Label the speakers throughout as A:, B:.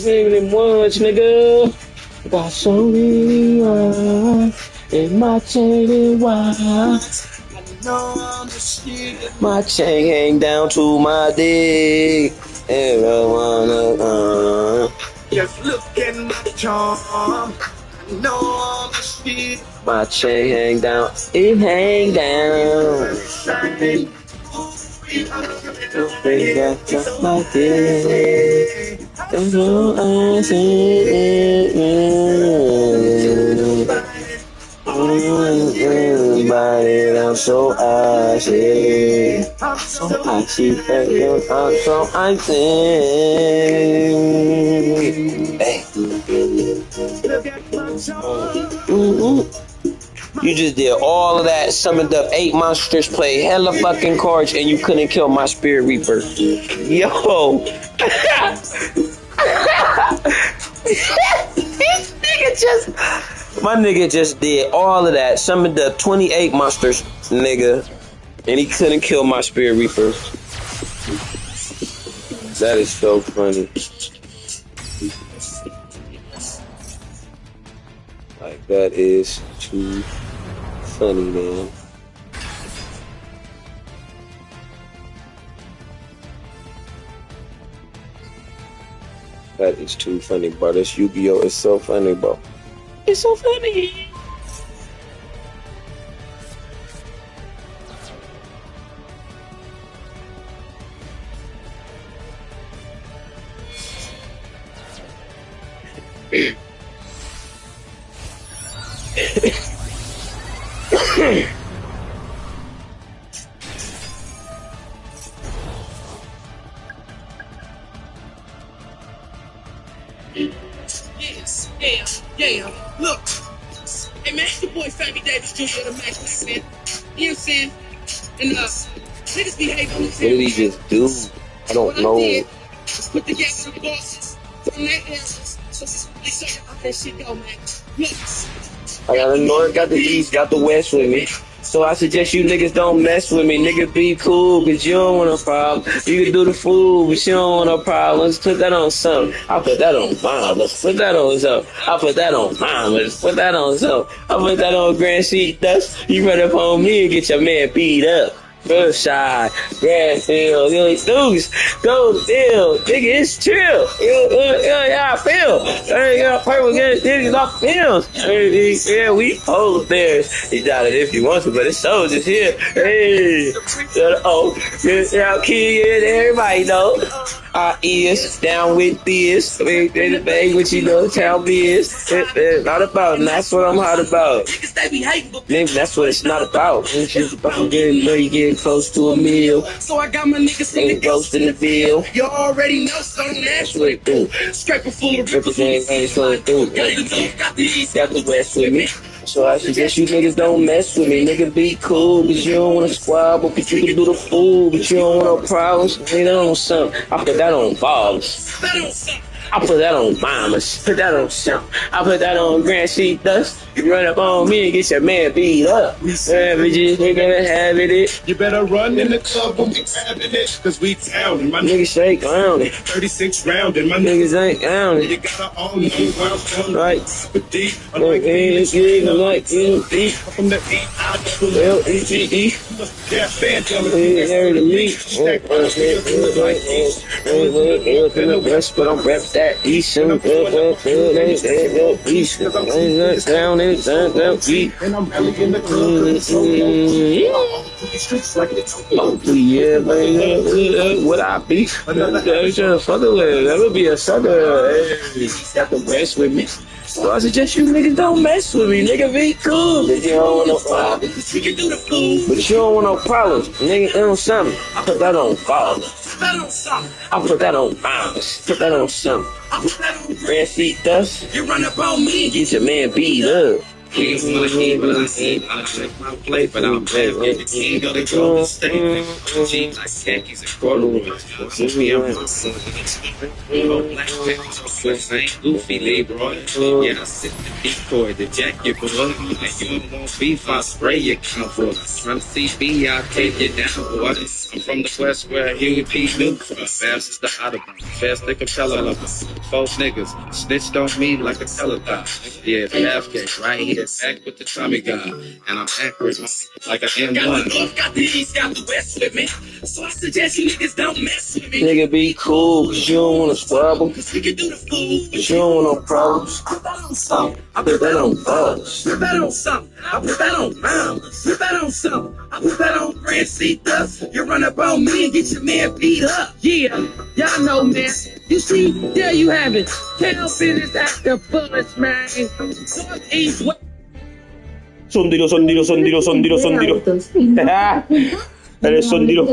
A: Baby, much, nigga. Got so many eyes in my chain wide. My chain hang down to my dick. And I wanna, just look at my charm. No shit. My chain hang down. It hang down. Just like this. That's what I say. Everybody, I'm so icy. So icy, I'm so icy. Hey. You just did all of that, summoned up 8 monsters, played hella fucking cards, and you couldn't kill my Spirit Reaper. Yo! My nigga just did all of that, summoned up 28 monsters, nigga, and he couldn't kill my Spirit Reaper. That is so funny. Like, that is too funny, man. That is too funny, bro. This Yu-Gi-Oh! Is so funny, bro. It's so funny.
B: Yes, yeah. Look, hey man, it's your boy Family Davis Jr. the Max man. You know what I'm saying? And niggas behave on the
A: What did he just do? I don't know.
B: Let's put together the bosses from that area. So they show you how that shit go, man. Look.
A: I got the north, got the east, got the west with me. So I suggest you niggas don't mess with me. Nigga be cool, cause you don't want no problem. You can do the fool, but you don't want no problems. Put that on something. I'll put that on mine. Let's put that on something. I'll put that on mine. Let's put that on something. I'll put that on Grand Sheet Dust. You run up on me and get your man beat up. Real shy, Grassfield, Deuce, go deal, nigga, it's chill. Yeah, I feel. Purple get niggas off films. Yeah, we hold there. You got it if you want to, but it's soldiers here. Hey, get out, kid, everybody know. I is down with this. Bang what you know, town biz. Not about, and that's what I'm hot about. Nigga, that's what it's not about. It's just about getting money, getting close to a meal.
B: So I got my niggas from the
A: ghost in the field.
B: You already know, so that's
A: what it do.
B: Scraper full of
A: representing, so it do. Got the west with me. So I suggest you niggas don't mess with me. Nigga be cool, cause you don't wanna squabble, cause you can do the fool, but you don't want no problems. Put that on something. I put that on balls. I put that on mamas. Put that on something. I put that on Grand Sheet Dust. You run up on me and get your man beat up. Bitches, nigga, having it.
C: You better run in the club when we grabbing it, cause we down and my
A: niggas ain't clowning.
C: 36 round and my
A: niggas ain't clowning.
C: You gotta own you, well,
A: right?
C: But deep,
A: I'm like you deep.
C: From the
A: L-E-G-E.
C: Yeah, fan telling
A: me. The meat. In the west, but I'm rep that east. Down
C: and I'm really in the club.
A: Yeah, man. What I be? Just fucking with. That would be a sucker. Got the west with me. So I suggest you niggas don't mess with me. Nigga, be cool. But you don't want no problems.
B: We can do the fool.
A: But you don't want no problems. Nigga, on something. I put that on balls.
B: Put that on something.
A: I put that on bombs. Put that on something.
B: I put that on
A: Grand Sheet Dust.
B: You run up on me and
A: get your man beat up.
C: He's my head, but I see I check my plate, but I'm playing with the king of the golden state. Jeans like khakis and corduroys. Since we ever son, black peppers on sweats, I ain't goofy, they bro. Yeah, I sit the decoy, the jacket, boy. And you don't want beef, I spray your cowboy. From CB, I'll take you down, boy. I'm from the West where Huey P. Newton from. Fast as the Audubon, fast like a Peloton. False niggas, snitched on me like a Peloton. Yeah, half game, right here, back with the Tommy gun. And I'm accurate, like an
B: Got the
C: M1.
B: north, got the east, got the west with me. So I suggest you niggas don't mess with me.
A: Nigga be cool, cause you don't wanna squabble.
B: Cause we can do the food.
A: Cause you don't want no problems.
B: Put that on something.
A: I put that on balls.
B: Put that on something. I put that on rounds. Put that on something. I put that on Francitas. You run up on me and get your man beat up. Yeah, y'all know, man. You see, there you have it. Tail business at the fullest, man. North, east, west.
A: Sondiro. Eres sondiro.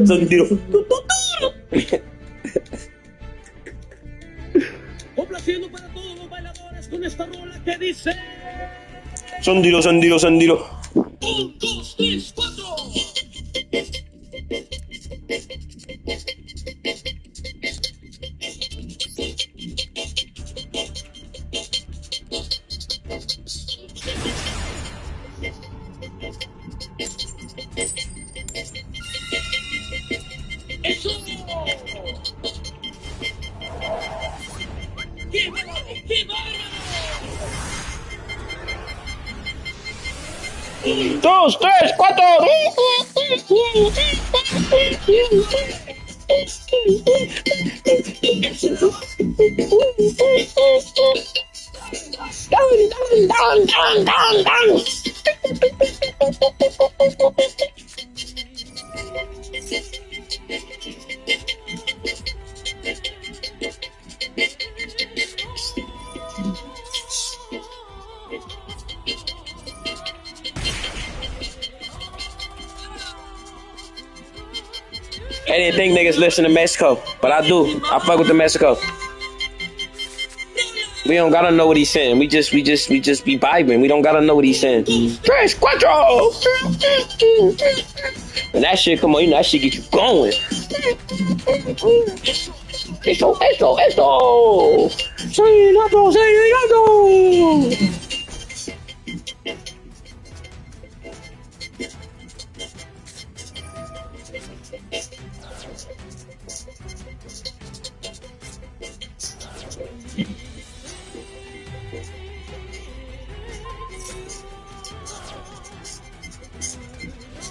A: Sondiro.
B: Complaciendo para todos los bailadores con esta rola que dice:
A: Sondiro.
B: 1, 2, 3, 4. ¡Eso! ¡Qué bárbaro! ¡Qué bárbaro!
A: 2, 3, 4. I didn't think niggas listen to Mexico, but I do. I fuck with the Mexico. We don't gotta know what he's saying. We just be vibing. We don't gotta know what he's saying. Tres, cuatro. And that shit, come on, you know that shit get you going. Eso. Sayonara.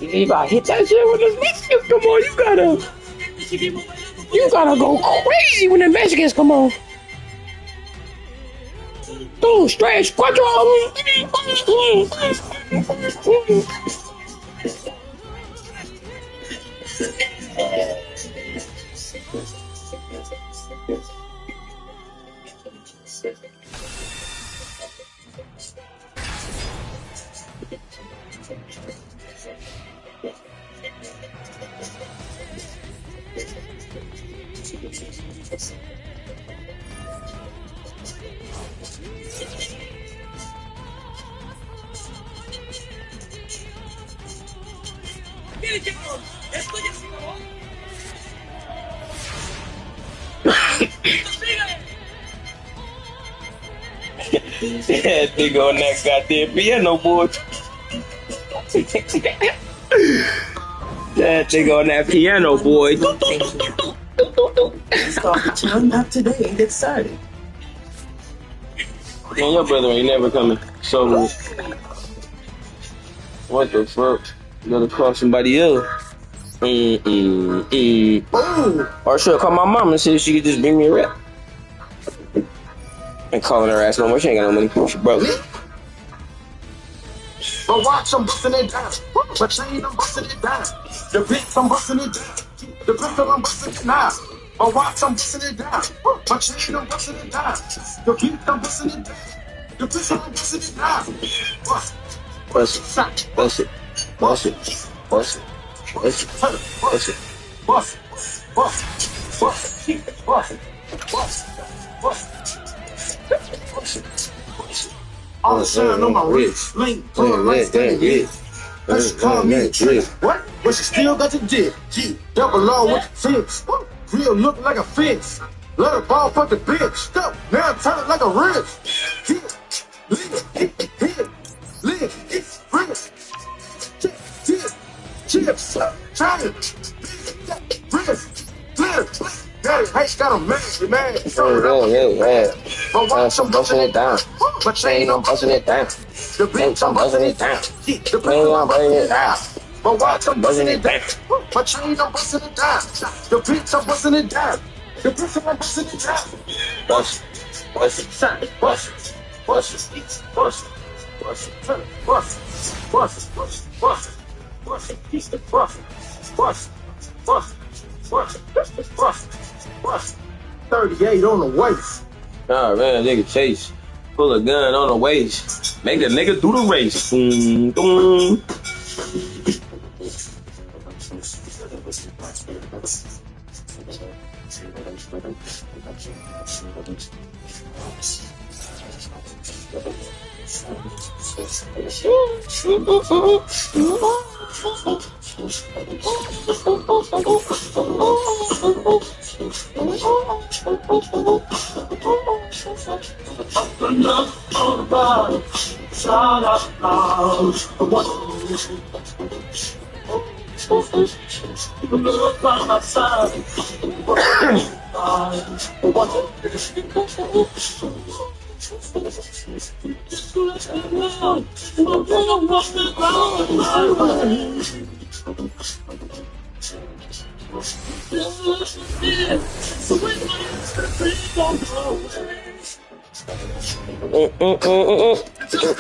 A: If I hit that shit with the Mexicans, come on, you gotta go crazy when the Mexicans come on. 2, 3, 4.
B: Esto ya se acabó.
A: That nigga on that goddamn piano, boy. That nigga on that piano, boy.
D: Start turn up today and get started.
A: Man, your brother ain't never coming. So, what the fuck? You gotta call somebody else. Or should I call my mom and see if she could just bring me a rep? Ain't calling her ass no more. She ain't got no money. She broke.
D: But watch, I'm busting it down. But chain, I'm busting it down. The beats, I'm busting it down. The pistol, I'm busting it now. But watch, I'm busting it down. But chain, I'm busting it down. The beats, I'm busting it down. The pistol, I'm busting it now. Bust it.
A: Bust it. Bust it. Bust it. Bust it. Bust it. Bust it.
D: Bust. Bust. Bust. Bust. Bust. Bust. All the shine on my wrist, link, pull like that, yeah. That's call me a trick. What? But she still got the dick. G, double R with the fix. Grill look like a fence. Let her ball fuck the bitch. Stop, now turn it like a wrist. Live, it's real. Chips, chain. Wrist, flip, daddy, H got a man. But watch, I'm busting it down. My chain, I'm busting it down. The bitch, I'm busting it down. The bitch, I'm busting it down. But watch, I'm busting it down. My chain, I'm busting it down. The bitch, I'm busting it down. The bitch, I'm busting it down. Bust it, bust it, bust it, bust it, bust it, bust it, bust it, bust it, bust it, bust it, bust it, bust it, bust it, bust it, bust it, bust it. 38 on the waist.
A: Nah, man, nigga Chase. Pull a gun on the waist. Make a nigga do the race. Boom, boom.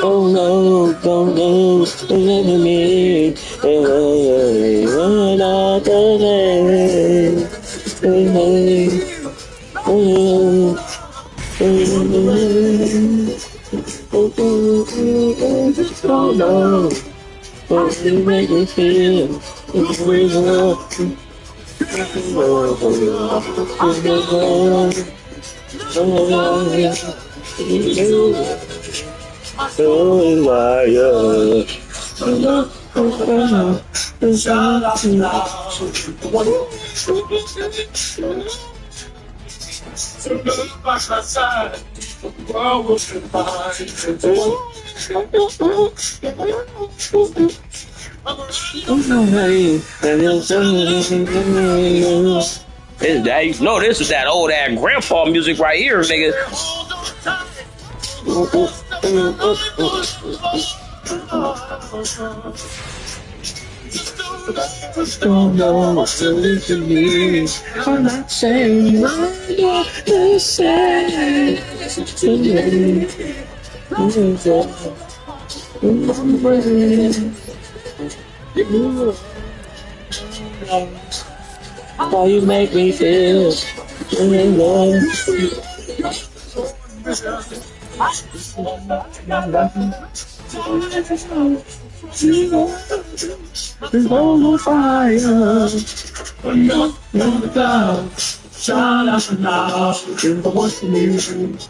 A: Oh no, don't go, never me. Run out the way. Oh no, what you make me feel? This that, you know, this is that old ass grandpa music right here, nigga. Don't know what to listen to me. I'm not saying what you're saying to me. How you make me feel. There's no fire, no doubt. Shine out now, in the what's the music.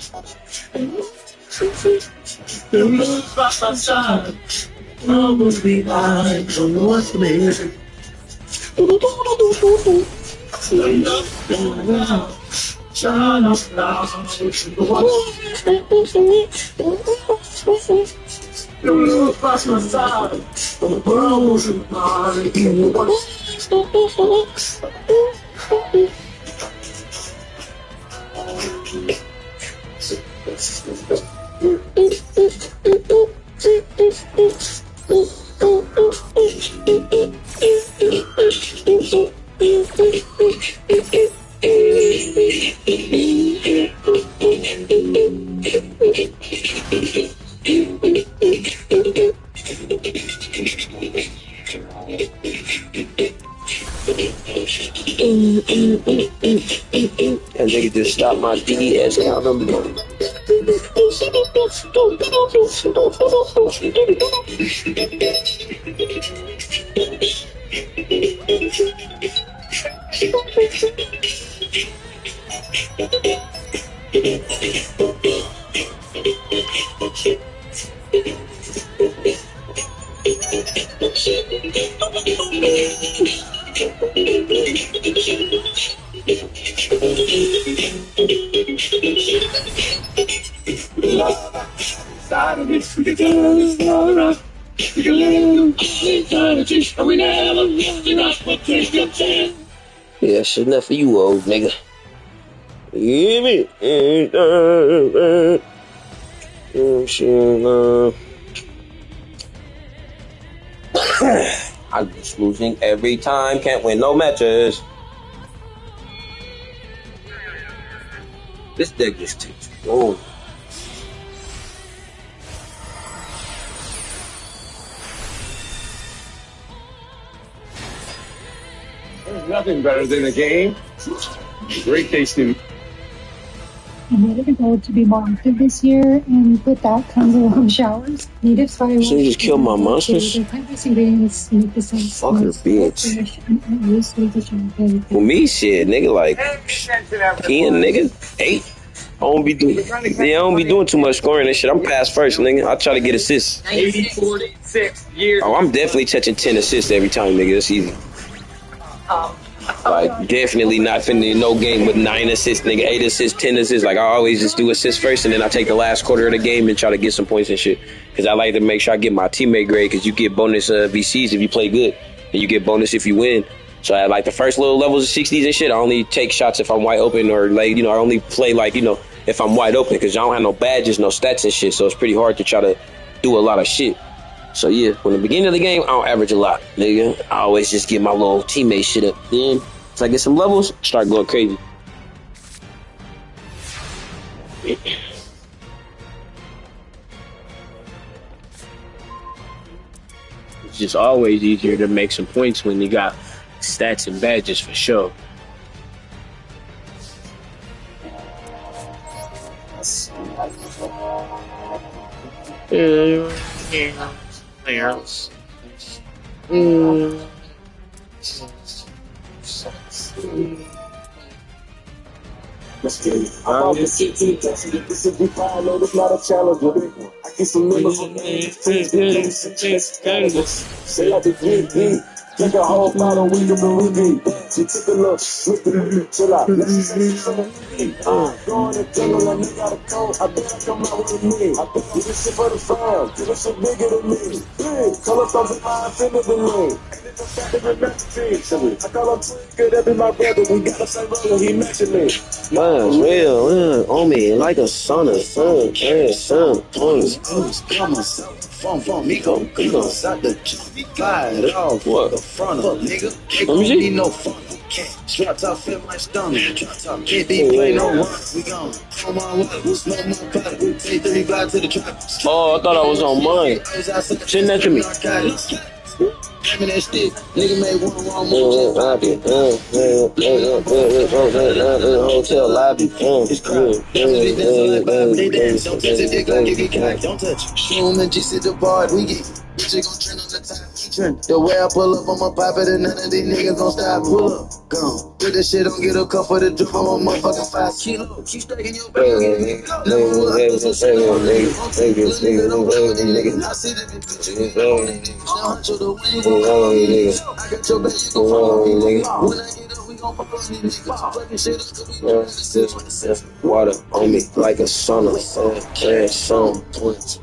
A: The look by my side, love will be mine, don't know what's the music. Shine out now, in the what's the music. The look by my side, the world will be mine, don't know what's the and they just stop my DDS count number. Yeah, shit enough for you, old nigga. You hear me? I'm just losing every time. Can't win no matches. This deck just takes long.
D: There's nothing better than a game. Great tasting.
E: I made it a goal to be more active this year, and with that comes a lot of showers. Native fireworks.
A: So you just kill my monsters?
E: The plant-based ingredients make the sense.
A: Fuck her, bitch. For me, shit, nigga, like 10, nigga, 8. I don't be doing too much scoring and shit. I'm pass first, nigga. I try to get assists.
B: 46 years.
A: Oh, I'm definitely touching 10 assists every time, nigga. That's easy. Like, definitely not finna no game with 9 assists, nigga, 8 assists, 10 assists. Like, I always just do assists first, and then I take the last quarter of the game and try to get some points and shit. Because I like to make sure I get my teammate grade, because you get bonus VCs if you play good, and you get bonus if you win. So I like the first little levels of 60s and shit. I only take shots if I'm wide open, or like, you know, I only play like, you know, if I'm wide open, because I don't have no badges, no stats and shit. So it's pretty hard to try to do a lot of shit. So yeah, when the beginning of the game, I don't average a lot, nigga. I always just get my little teammate shit up. Then, once I get some levels, start going crazy. It's just always easier to make some points when you got stats and badges for sure.
D: Let's get it. I'm off the shit to the Texas. This is the fire, no, it's not a challenge. I get some members from say I did good. Drink a whole bottle, we can believe me. She took a look, chill out. Going to jungle and they got a cold. I bet I come out with a million. I bet I this shit for the fam. This shit bigger than me. Big, color something my infinity lane. I call him Trigger, that be my brother. We got the same brother, he matching me.
A: Mine's real, on me like a son of son, son, points.
F: Come on, from me go inside the glide off
A: what
F: the front of nigga.
A: Let me see.
F: Need no fun. Strap top feel my stomach. Drop top can't be play no one. We gone. Come on, we'll smoke more pot. We take 3 glide to the trap.
A: Oh, I thought I was on mine. Send that to me.
F: That stick, nigga made one wrong move.
A: Hotel lobby.
F: It's crowded. They dance, don't touch it, dick like if you can. Don't touch it. Show 'em and G sit the bar, we get. Bitch, gon' trend on the top. The way I pull up, I'ma pop it, and none of these niggas gon' stop. Pull up, gone. Put this shit on, get a cup for the drip. I'm a motherfucking 5 kilo. Keep stacking your back. Level up, I see the bitch. Now hunch the way you I got your back, you gon' follow me, nigga. When I get up, we gon' fuck on these niggas. Fucking shit up,
A: water on me like a sauna. Some points,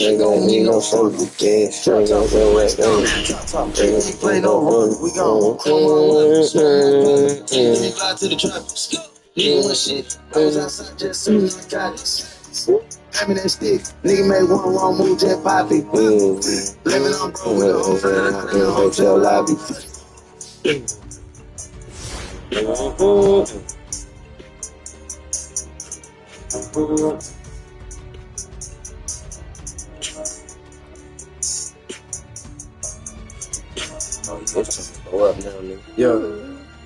A: ain't gon' need no song.
F: Play no run, we gon' come on. Fly to the trap, nigga one shit. I was outside just soon as I got it. Having that stick, nigga made one wrong move, just pop it. Living on bro with a whole friend in the hotel lobby.
A: Go up now, nigga.
F: Yeah.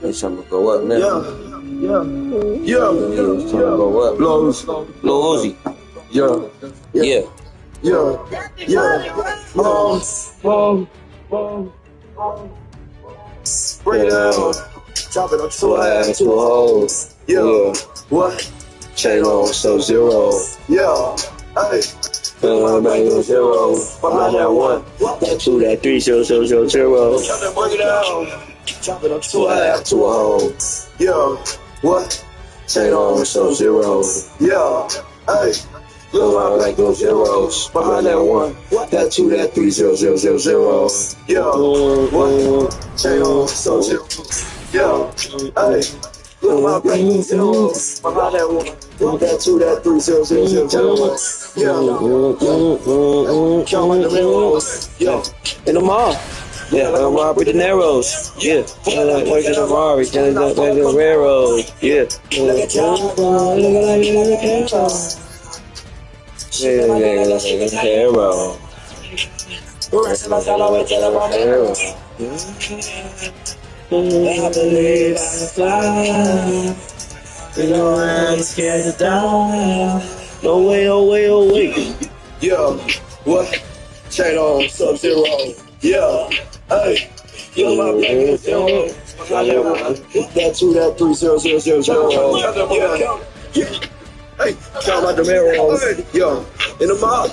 A: It's time to go up now.
F: Yeah.
A: It's time to go up.
F: Blows.
A: Lil Uzi.
F: Yeah.
A: Yeah.
F: Break down. Chop it up to a half.
A: To a hole.
F: Yeah. What?
A: Chain on Sub-Zero.
F: Yeah. Hey.
A: Bang on 0. I got 1. That 2, that 3, 0, 0, 0, 0.
F: Chop it, break it down. Chop it up
A: To a half, to a hole.
F: Yeah. What? Chain on Sub-Zero. Yeah, hey. Look my black those zeros behind that 1, that 2, that 3, 0, 0, 0, 0. Yeah, what? Chain on Sub-Zero. Yeah, hey. Look my black those zeros behind that 1, that 2, that 3, 0, 0, 0, 0. Yeah, count like the railroads. Yeah,
A: In the mall. Yeah, Robert De Niro's. Yeah, working the Rari, working the railroad. Yeah. Hero. I believe I can fly. You know I'm scared to die. No way, oh way, oh way.
F: yeah, what? Chain on Sub-Zero. Yeah, hey. Look my black those zeros behind that 1, that 2, that 3, 0, 0, 0, 0. Yeah. Hey, count like the railroads. Yeah, in the mall.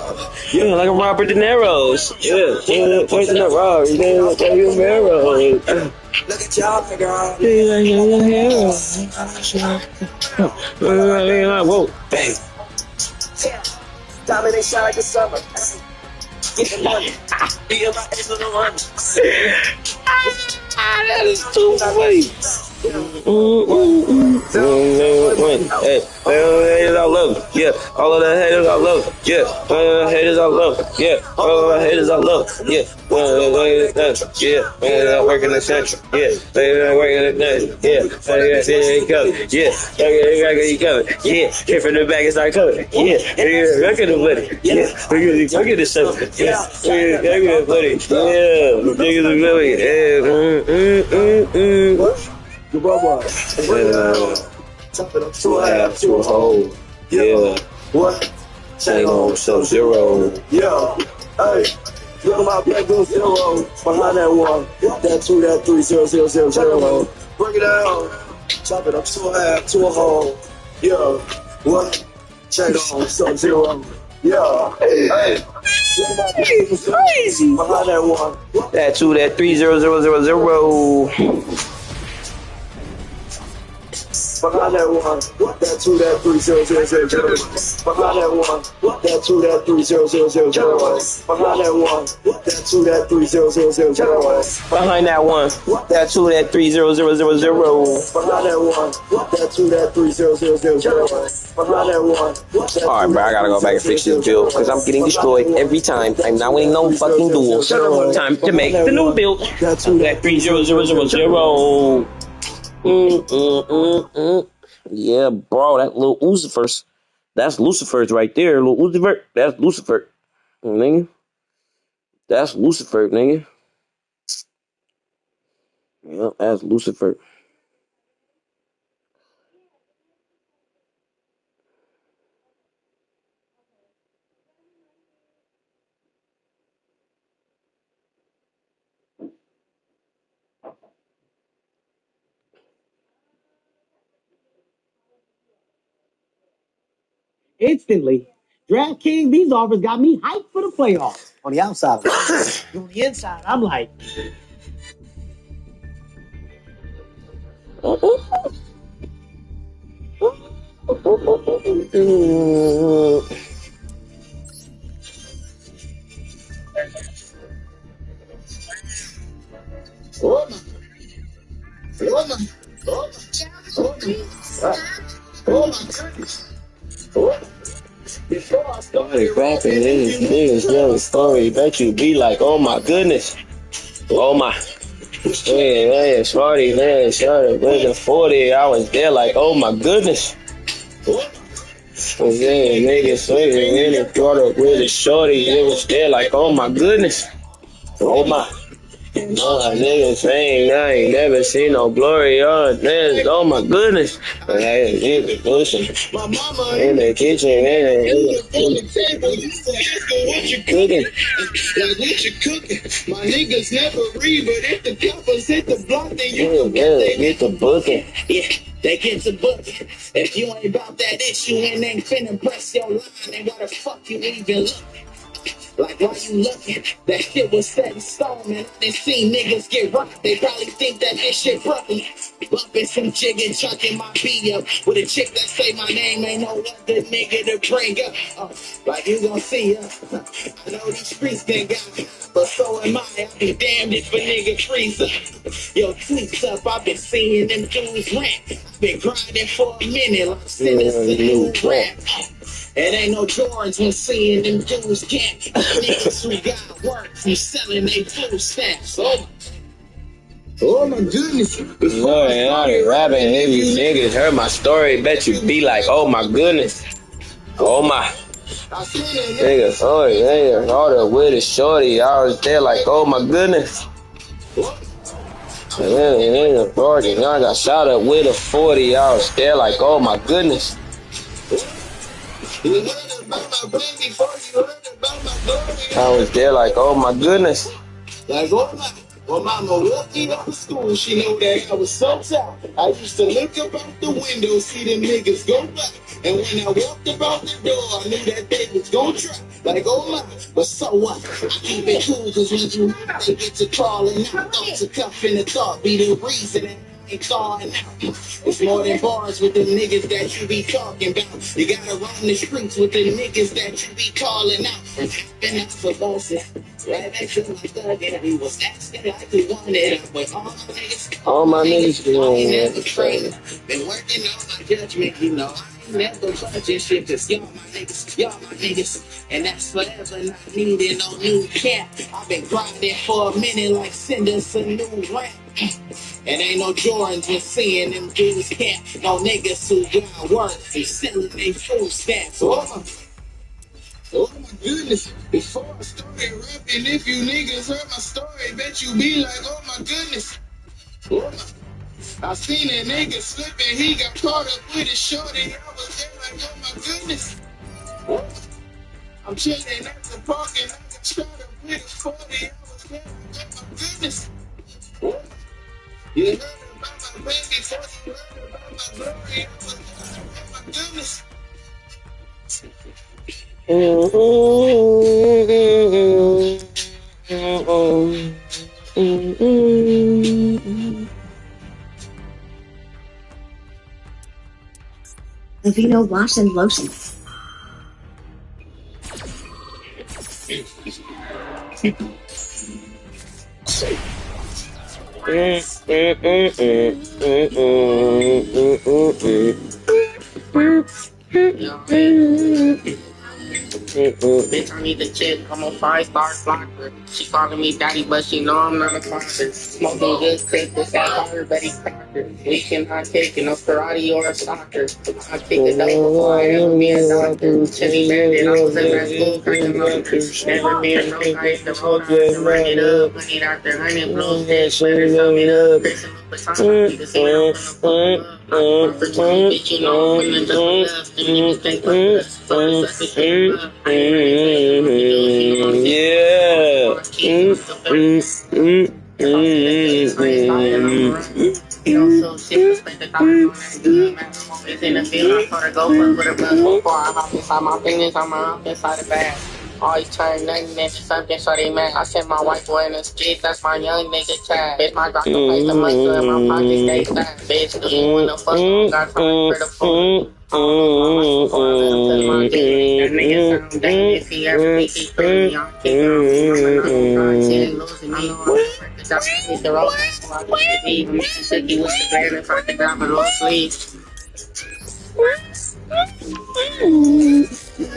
A: Yeah, like a Robert De Niro's. Yeah, working the Rari, like a railroad.
F: Look at y'all, nigga.
A: Whoa, bang.
F: Dominate shine like the summer. Get the money. Be in my ace on the run.
A: That is too funny. Hey, haters I love, yeah. All of the haters I love, yeah. All of the haters I love, yeah. All of the haters I love, yeah. Yeah, working the central, yeah. Working the yeah. Yeah, here from the back it's not covered, yeah. Look at the buddy, yeah. Look at the stuff, yeah. Look at the buddy, yeah. Look at the buddy, yeah.
F: The rubber. Chop it up to a half, to a whole. Yeah. What?
A: Chain on Sub-Zero.
F: Yeah. Hey. Look at my black those zero behind that 1, that 2, that 3, 0, 0, 0, 0. Break it down. Chop it up to a half, to a whole. Yeah. What? Chain on Sub-Zero. Yeah. Hey.
A: It's crazy.
F: Behind that 1,
A: that 2, that 3, 0, 0, 0, 0.
F: Behind that 1, that 2, that 3, 0, 0, 0, 0. Behind that 1, that 2, that 3, 0, 0, 0, 0. Behind that 1, that 2, that 3, 0, 0, 0, 0.
A: Behind that 1, that 2, that 3, 0, 0, 0, 0.
F: Behind that 1, that 2, that 3, 0, 0, 0, 0. Behind that 1.
A: Alright, bro, I gotta go back and fix this build because I'm getting destroyed every time. I'm not winning no fucking duels. Time to make the new build.
F: That 2,
A: That 3, 0, 0, 0, 0. Yeah, bro, that little Lucifer's. That's Lucifer's right there. Little Lucifer. That's Lucifer. Nigga. That's Lucifer, nigga. Yep, that's Lucifer.
B: Instantly. DraftKings, these offers got me hyped for the playoffs. On the outside, on the inside, I'm like,
A: Started rapping, this niggas young story. Bet you be like, oh my goodness. Oh my. Man, Smarty, man, started with the 40. I was there like, oh my goodness. Yeah, niggas swinging in the quarter with a shorty. It was there like, oh my goodness. Oh my. Niggas ain't, I ain't never seen no glory on this. Oh my goodness. Niggas pushing in the kitchen, man. Cooking.
F: Like what you cooking? My niggas never read, but if the coppers hit the block, then you
A: get the booking.
F: Yeah, they get the booking. If you ain't about that issue and ain't finna press your line, then why the fuck you even looking? Like, why you looking? That shit was set in stone, man. They seen niggas get rocked. They probably think that this shit broken. Bumping some chicken, chucking my beat up with a chick that say my name, ain't no other nigga to bring up. Like you gon' see her. I know these streets done got me, but so am I. I be damned if a nigga freeze up. Yo, tweets up, I been seeing them dudes rant. Been grinding for a minute, like sending a new rap. It ain't no Jordans when seeing them dudes camp. Niggas who got work from selling they food stamps. Oh my goodness.
A: Lord, and all the rapping, if you niggas heard my story, bet you be like, oh my goodness. Oh my. Niggas, oh yeah, all the with a shorty, I was there like, oh my goodness. And then the party, and I got shot up with a 40, I was there like, oh my goodness. I was there like, oh my goodness.
F: Like, oh my. Well, mama walked me up to school, she know that I was so tired. I used to look up out the window, see them niggas go by. And when I walked about the door, I knew that they was gon' try. Like, oh my, but so what? I keep it cool, cause when you get to crawling out, thoughts of cuffing the thought be the reason that ain't thawing out. It's more than bars with the niggas that you be talking about. You gotta roam the streets with the niggas that you be calling out. Been out for bosses. Right back to my thug and we was asking like we wanted. But all my niggas I ain't never training. Been working on my judgment, you know. I ain't never judging shit, cause y'all my niggas. And that's forever not needing no new cap. I've been grinding for a minute like send us a new rap. And ain't no Jordans when seeing them dudes camp. No niggas who got work and selling they food stamps. Oh my goodness, before I started rapping, if you niggas heard my story, bet you be like, oh my goodness. Oh my. I seen a nigga slipping, he got caught up with his shorty, I was there like, oh my goodness. Oh. I'm chilling at the park and I got shot up with a 40, I was there like, oh my goodness. Oh. You heard about my baby, before you heard about my glory, I was there like, oh my goodness.
G: Aveeno Wash and Lotion.
H: Bitch, I need the chick. I'm a 5-star flocker. She calling me daddy, but she know I'm not a father. Smoking good click, this that fire, Betty Crocker. We cannot kick in a karate or a soccer. I kick it up before I ever be a doctor. Chili bandit, I was in that school cracking lockers. Never be a no guy in the road, I had to run it up. Honey after honey, blue head, sweater coming up. Bitch, you know, I'm finna just left. And niggas think I'm so shit, respect the thought on that good man. I'm always in the field, I told her go fuck with her blood before I hop inside my fingers, I'm up inside the bag. Always turn nothing into something, so they mad. I sent my white boy in the street, that's my young nigga chat. Bitch, my Glock don't place the money, so in my pocket stay fat. Bitch, do you wanna fuck? Got time for the food. That nigga sound dumb if he ever think he pretty. I'm kicking off, losing me. I hit the road, so I can leave. I'm shaky with the band if I can grab a little sleeve.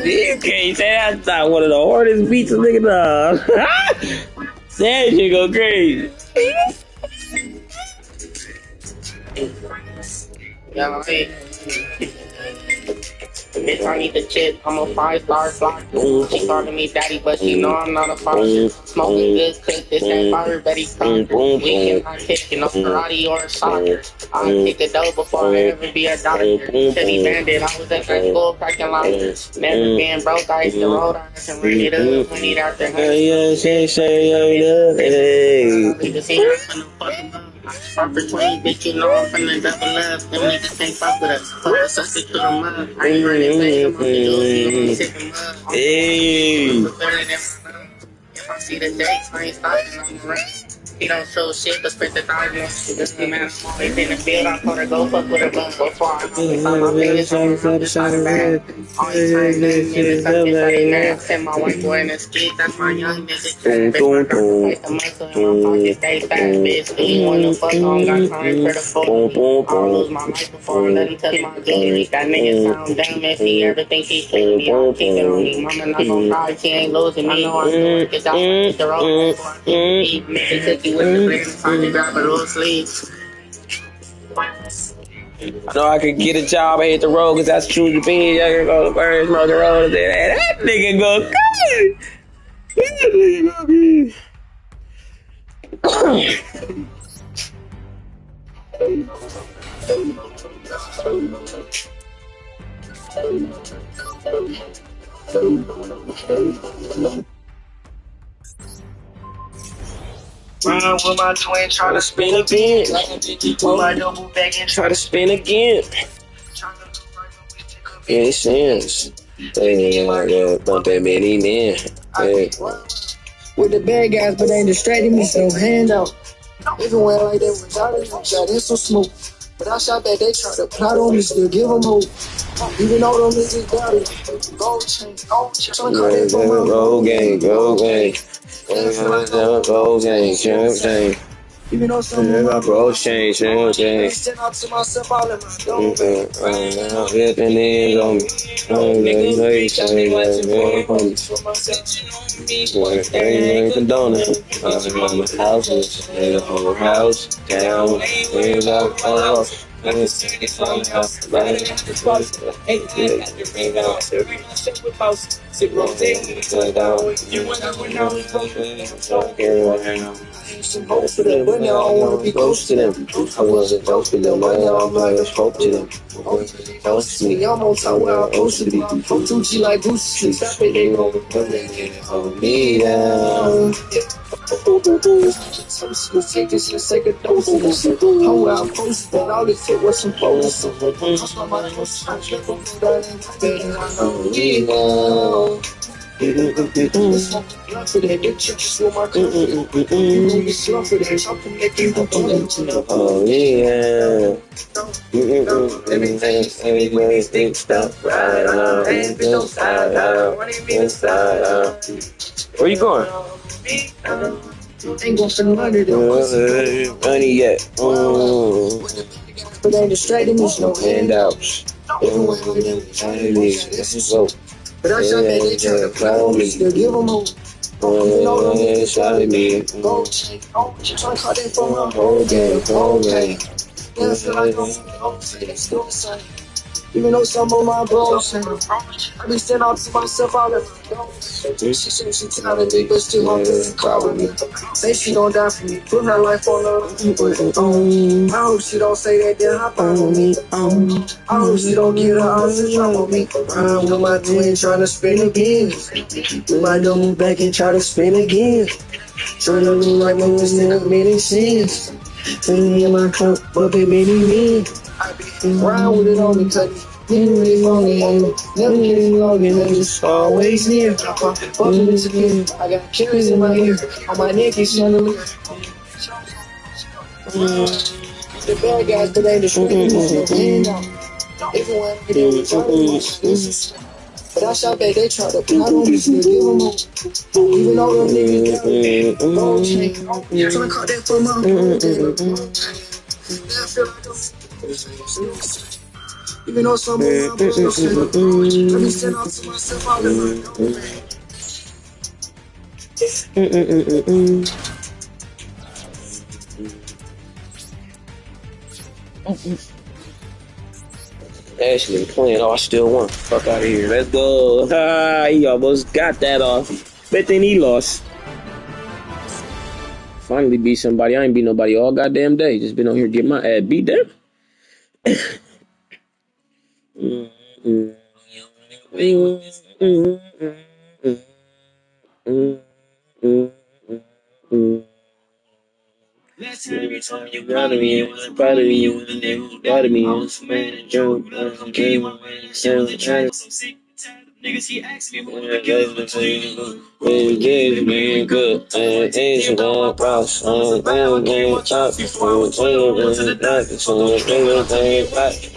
A: You can't say that's not one of the hardest beats a nigga does. That shit go crazy.
H: Yeah, hey. Bitch, I need the chick. I'm a 5-star flocker. She calling me daddy, but she know I'm not a father. Smoking good click, this that fire, Betty Crocker. We cannot kick in a karate or a soccer. I'll kick the dough before I ever be a doctor. Chili bandit, I was at that school cracking lockers. Never being broke, I used to roll, I can run it up. Honey after honey. Fuck between, bitch, you know I'm finna double up. Them niggas can't fuck with us. Fuck us, suck it to them up. I ain't running back, I'm off the door, you know, sick them up.
A: Hey.
H: If I see the dates, I ain't stopping on the rest. He don't show shit, but spent the $1,000. It doesn't matter. I'm always in the field. I told her go fuck with a blunt before I always saw my fingers on the road, just like a bag. Always trying nothing in the touch for they mad. Send my white boy in the skit, that's my young nigga. Bitch, my girl face the muscle in my pocket, stay fat, bitch. Do you wanna fuck? I don't got time for the fuck. I'll lose my life before I let him touch my jewelry. That nigga sound dumb if he ever think he's tricking me. I'll keep it on me. Mama not gon' cry, she ain't losing me. I know I'm doing it, 'cause I the road before I keep me. She took you with the blame, so I can grab her little sleeves.
A: I know I could get a job, I hit the road, cause that's true to be. I can go to birds, smoke the road, and say, that nigga go crazy. That nigga go crazy.
F: Run with my twin, try to spin again. With my double back and
A: Try to spin again. Any sense? Hey, bump that many man. Hey.
F: with the bad guys, but ain't distracting me, so hand out. Even when like that was out of you, got in some smoke. But I shot back, they tried to plot on me, still give them hope. Even though them niggas got it, gold chain, tryna cut it from my
A: Go gang, go gang. Go gang, jump gang.
F: even though some of my
A: Bro, change, change.
F: sent out to myself, all in my dome.
A: Get the niggas on me. Houses, the whole house, down,
F: Some hope for them, but now I don't wanna be close to them. I wasn't close to them, but now I'm like, spoke to them. Close to me, I'm on top where I'm supposed to be. I'm 2G like Boosie, stop it, they gon' put me down. Some school take this and take a dose of this. How where I'm posted, but all this shit was some photos.
A: Oh yeah. Where you going?
F: Ain't gon' spend money though.
A: Money yet.
F: But ain't distracting me, no
A: Handouts.
F: But I shot that they try to play on me, still give them hope.
A: Shot at me.
F: Gold chain, tryna cut that from my whole game. Yeah, I feel like I'm still the same. Even though some of my bros say, I be standing out to myself all the time. She said she tired of me, but still want to cry with me. Say she gon' die for me, put her life on her. I hope she don't say that, then hop on me. I hope she don't get her eyes and drop on me. Ride with my twin, tryna spin again. With my double back and try to spin again. Tryna look like my was never many sins. Filling me in my cup, but it made me. I be round with it on me, cut it. Never really lonely, never getting long, and just always near. Fucking this again. I got carrots in my ear, on my neck is chandelier. The bad guys, but they the straight everyone but I shot back, they try to plot on me, still give them hope. Even though them niggas got it, gold chain. Tryna cut that from my even though some of my bros say, let me stand out to myself, I'll
A: Actually playing. Oh, I still won. Fuck out of here. Let's go. He almost got that off. But then he lost. Finally beat somebody. I ain't beat nobody all goddamn day. Just been on here getting my ass beat down.
C: Last time you told me you proud of me, I wasn't proud of me. You was the nigga who doubted me. I was the man that drove, but I came away. You was the track. I'm so sick and tired of
B: Niggas, he asked me who
A: Yeah,
B: the killer was.
A: being good. It's no problem.
B: I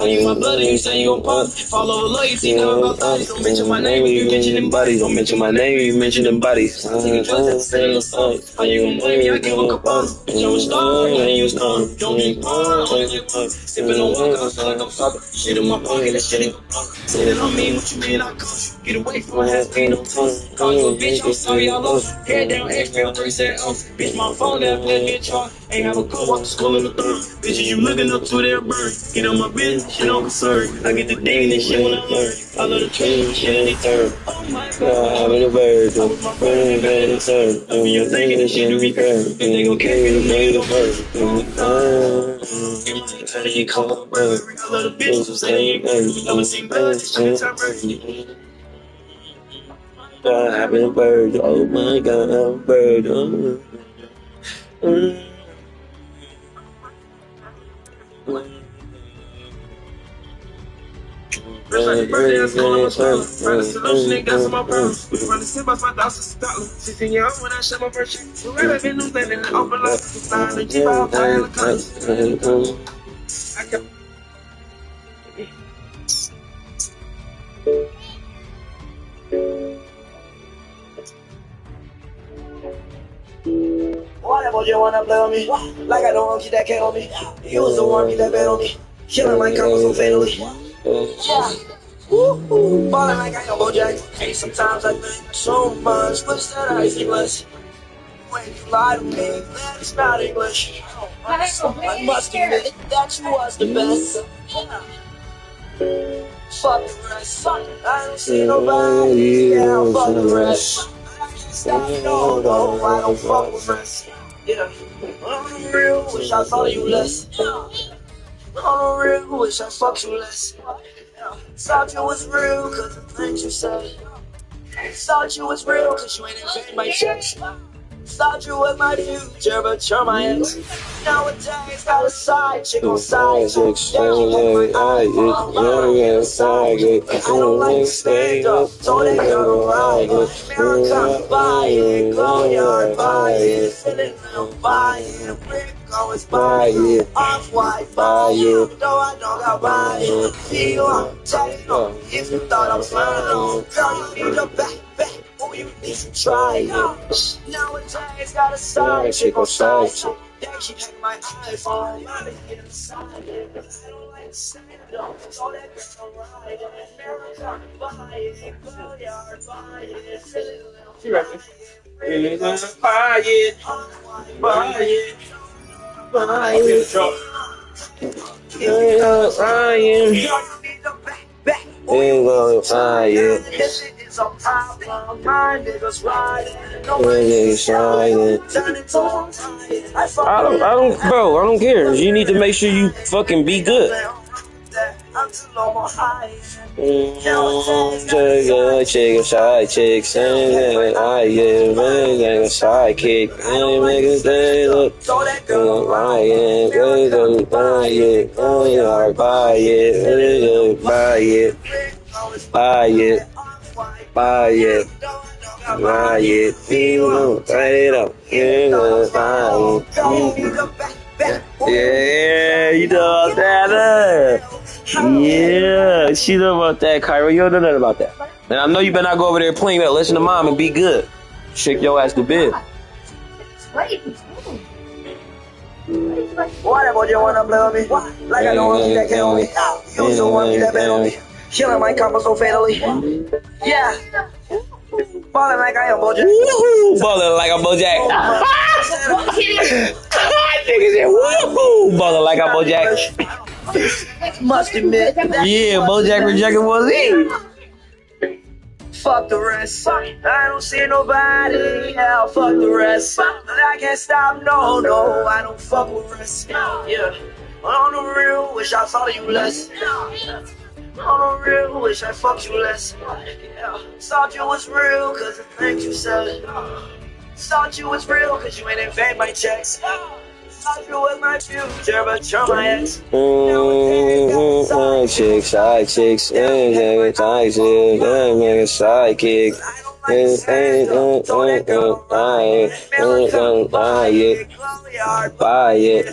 B: need my blood and you say you gon' pump. Fall over loyalty, now I'm about bodies. Don't mention my name if you mention them bodies.
A: Don't mention my name, you mention them bodies.
B: How you gon' blame me? I gave a couple. Bitch, I'm a star, and you stone. Don't be born, sippin' on one cup, like I'm fucking. Shit in my pocket, that shit ain't gon' blow. Say that I mean what you mean, I coach you. Get away from my ass, ain't no tongue. Call you a bitch, I'm sorry, I lost you. Head down, extra, 3 set off. Bitch, my phone that play get charged. Ain't have a co-op, school in the third. Bitches, you looking up to their bird. Get on my business, shit on concern. I get the digging and shit when I learn. I love the training, shit in the third. Oh my god,
A: I'm in the bird,
B: I was my friend, man, in the third. I mean, you're thinking this shit to be fair. And they gon' carry me, they gon' hurt. You call a bird. I love the bitch who say they ain't bird. You never seen bird, this shit is our bird.
A: I'm in a bird, oh my god, I'm a bird.
B: Fresh like a bird, that's calling my spell. Find a solution, ain't got some more pearls. We run the sip off my dogs to Scotland. 16 years old when I shut my first shit. So right back in New Zealand, and open life. Flying the Jeep out, flying the colors. I kept.
I: Why that boy just wanna play on me? Like I don't want you that K on me. You was the one me that bet on me. Killing my combo so fatally. Yeah. Woo-hoo. Ballin' like I am Bojack. Hey, sometimes I think so much. Wish that I see less. When you lie to me, that is not English. I must admit that you was the best. Fuck the rest. I don't see nobody. Yeah, fuck the rest. Stop, no, I don't fuck with rest. Yeah, on the real, wish I thought you less. On the real, wish I fucked you less. Thought you was real, cause the things you said. Thought you was real, cause you ain't invade my checks. Thought you was my future, but you're my ex. Nowadays, got a side chick on side chick. I don't like to stand up, so they go ride it. America, buy it. Go-yard, buy it. Feeling real, buy it. Rick, always buy it. Off-white, buy it. No, I don't got buy it. Feel on, take it on. If you thought I was learning on, girl, you need to back. Oh, you need to try it. Nowadays, got a side chick on side chick. Yeah, she hacked my iPhone. I'm getting inside it. I don't like to stand up, so that girl ride it. America, buy it. Go-yard, buy it.
B: She reckon. Buy it. Buy it. Buy it.
A: Ryan. Ain't gonna fly it.
I: It's a problem. My niggas riding.
A: I don't care. You need to make sure you fucking be good. Chick, a side chick, saying I give a sidekick. Niggas they look lying, they go buy it, buy it, buy it, buy it, buy it, buy it, feel it up, yeah, you know about that, yeah, she know about that, Kyra. You don't know nothing about that. And I know you better not go over there playing that. Listen to mom and be good. Shake your ass to bed.
I: Why that boy just wanna play on me? Like I don't want you that K on me. You was the one me that bet on me. Killing my combo so fatally. Yeah. Ballin' like I am Bojack.
A: Woohoo! Ballin' like I'm Bojack. Niggas said woohoo! Ballin' like I'm Bojack.
I: Must admit.
A: Yeah, Bojack rejected was he.
I: Fuck the rest. I don't see nobody. Yeah, fuck the rest. I can't stop. No, I don't fuck with rest. Yeah. On the real, wish I thought you less. On the real, wish I fucked you less. Yeah. Thought you was real, cause the things you said. Thought you was real, cause you ain't invade my checks. thought you was my future, but you're my ex.
A: Chicks, side chicks, side chicks, sidekick. Buy it, buy it, buy it, buy it,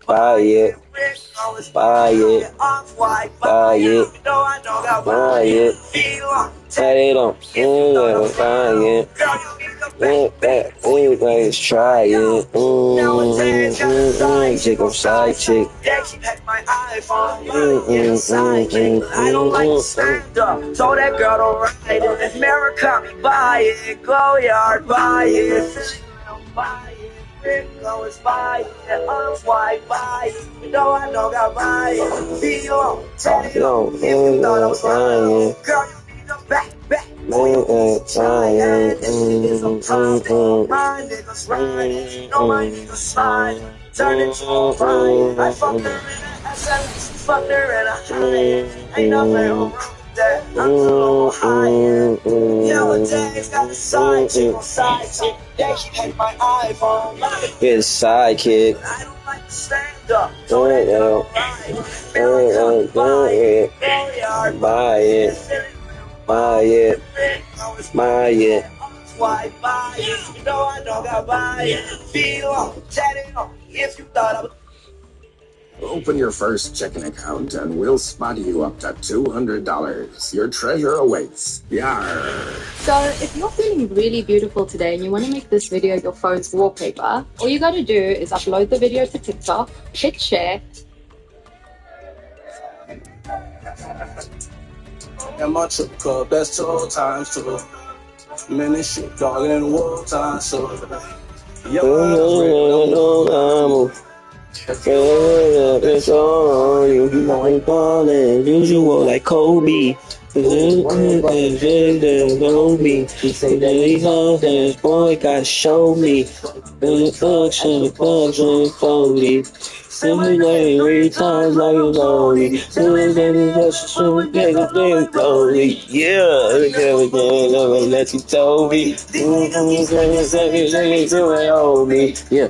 A: buy it. That they don't buy it. Let's try it. Chick, I'm side chick.
I: I don't like to stand up, so that girl don't ride it. America, buy it. Go yard, buy it. Buy it. Rico is buy it. Off-white, buy it. No, I don't got buy it. Feel tell you, if you thought I was lying. Girl, you need a back. My niggas ride, no my niggas slide. Turn it to a ride. I fucked her in a SLX, fucked her in a high. Ain't nothing wrong with that. I'm so high. Yellow days got a side chick on side chick. They keep hating my iPhone.
A: It's sidekick.
I: I don't like to stand up.
A: Buy it. Buy it, buy it.
I: Why buy it? You know I don't got buy it. Feel chatting if you thought I was.
D: Open your first checking account and we'll spot you up to $200. Your treasure awaits. Yar.
J: So if you're feeling really beautiful today and you want to make this video your phone's wallpaper, all you got to do is upload the video to TikTok, hit share.
K: And my trip club, that's 2 times 2. Man, this shit dog in war time, so
A: it's all you might call it usual like Kobe. Don't me. Say that he's off, this boy gotta show me. Similarly, 3 times like you told me. Yeah, everything that you told me. Yeah,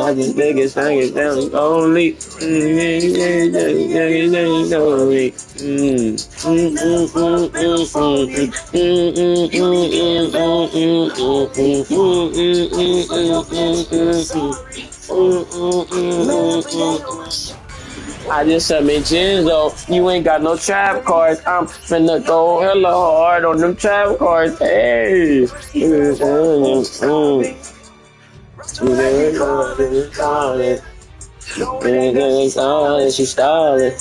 A: I just make it down only. I just said me Genzo, you ain't got no trap cards. I'm finna go hella hard on them trap cards. Hey. She's stalling.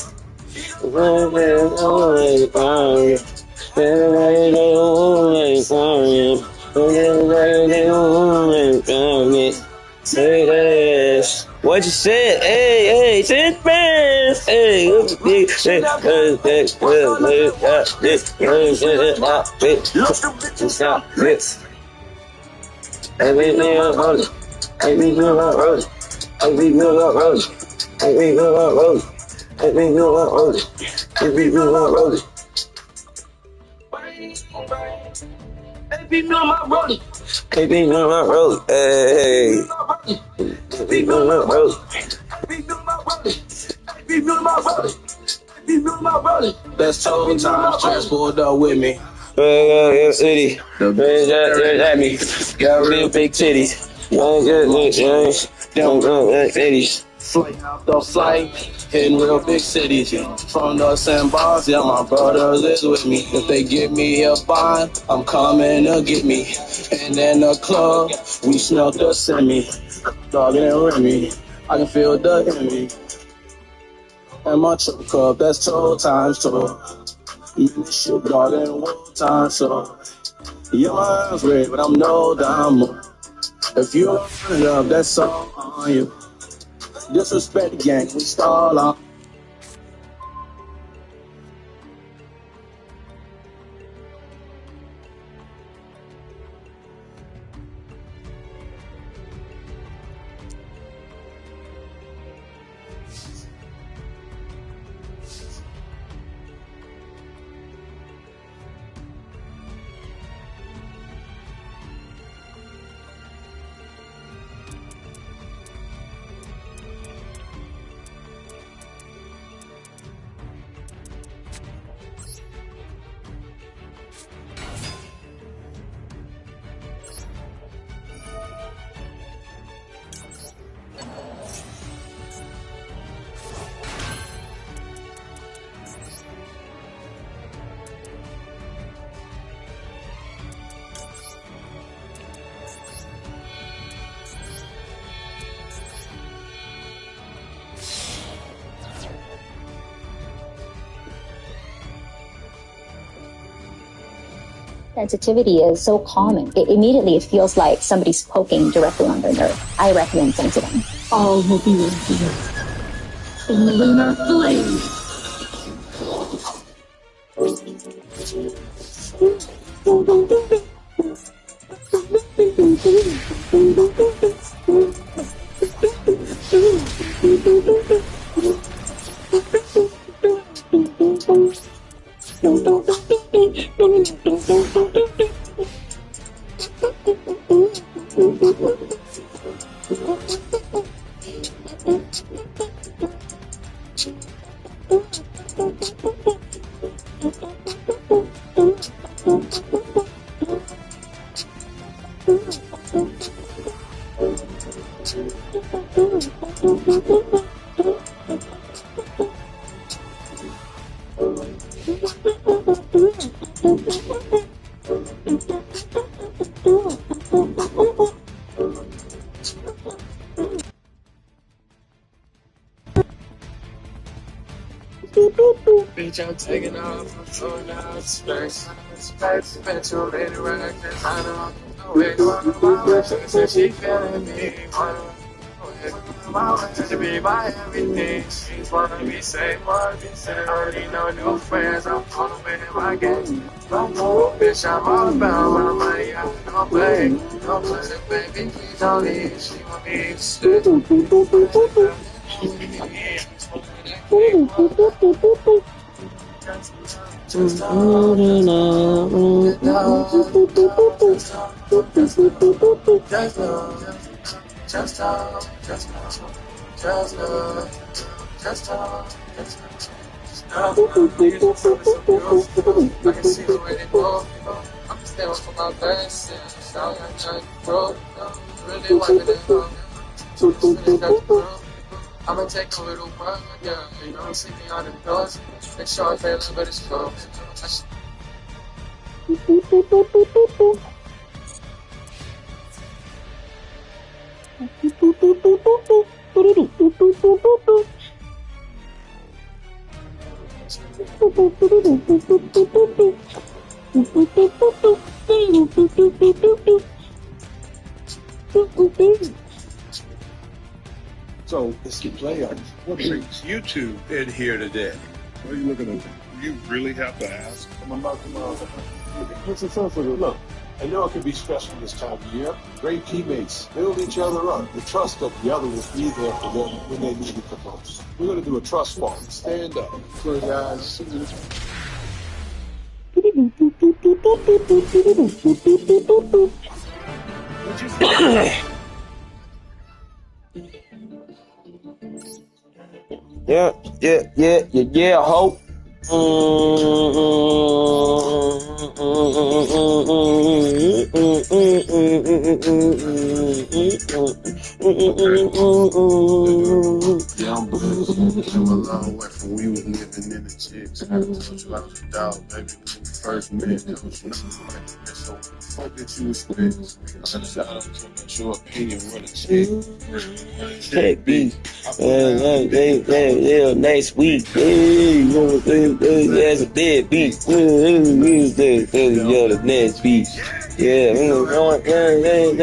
A: What you said? Hey, sit fast. Hey,
K: that's 2 times transport up with me.
A: City, at me, got real big titties. Titties.
K: Flight out the flight, hitting real big cities. From the sandbars, yeah, my brothers is with me. If they give me a bond, I'm coming to get me. And in the club, we smell the semi. Dog and Remy, I can feel the enemy. And my trip club, that's 2 times 2. Shit, dog in war time, so your mind's red, but I'm no diamond. If you don't turn it up, that's all on you. Disrespect the gang, we stall on.
G: Sensitivity is so calming. Immediately it feels like somebody's poking directly on their nerve. I recommend Sensitive.
B: All will be revealed in the lunar flame.
C: Bitch, I'm taking off, I'm throwing out space. Space, been too late to run, cause I know my way. She said she feeling me, my way to be my everything. She's wanna be safe, already know new friends, I'm all the way in my game. Bitch, I'm all about my money, I don't play, baby, please don't leave. She want me to stay. Just I can see the way they go. I'm standing for my best. Sound like Johnny Pro. Really wiping it up. I'ma take a little while, yeah. You don't see me on the doors. Make sure I feel a little bit of scope.
L: So, Mr. Player, what brings you two in here today? What are you looking at? You really have to ask. I'm about to look. I know it can be stressful this time of year. Great teammates build each other up. The trust of the other will be there for them when they need it the most. We're going to do a trust fall. Stand up. Close your eyes.
A: Yeah, hope.
L: Yeah, I'm blessed. I'm a long way from we was living in the chicks. I told you I was a dog, baby, when we first met. That was nothing like that. So, fuck that you expect. I don't care about your opinion, what a chick.
A: Check beat. Next week. That's a dead beat. Yo, the next beat. Yeah, they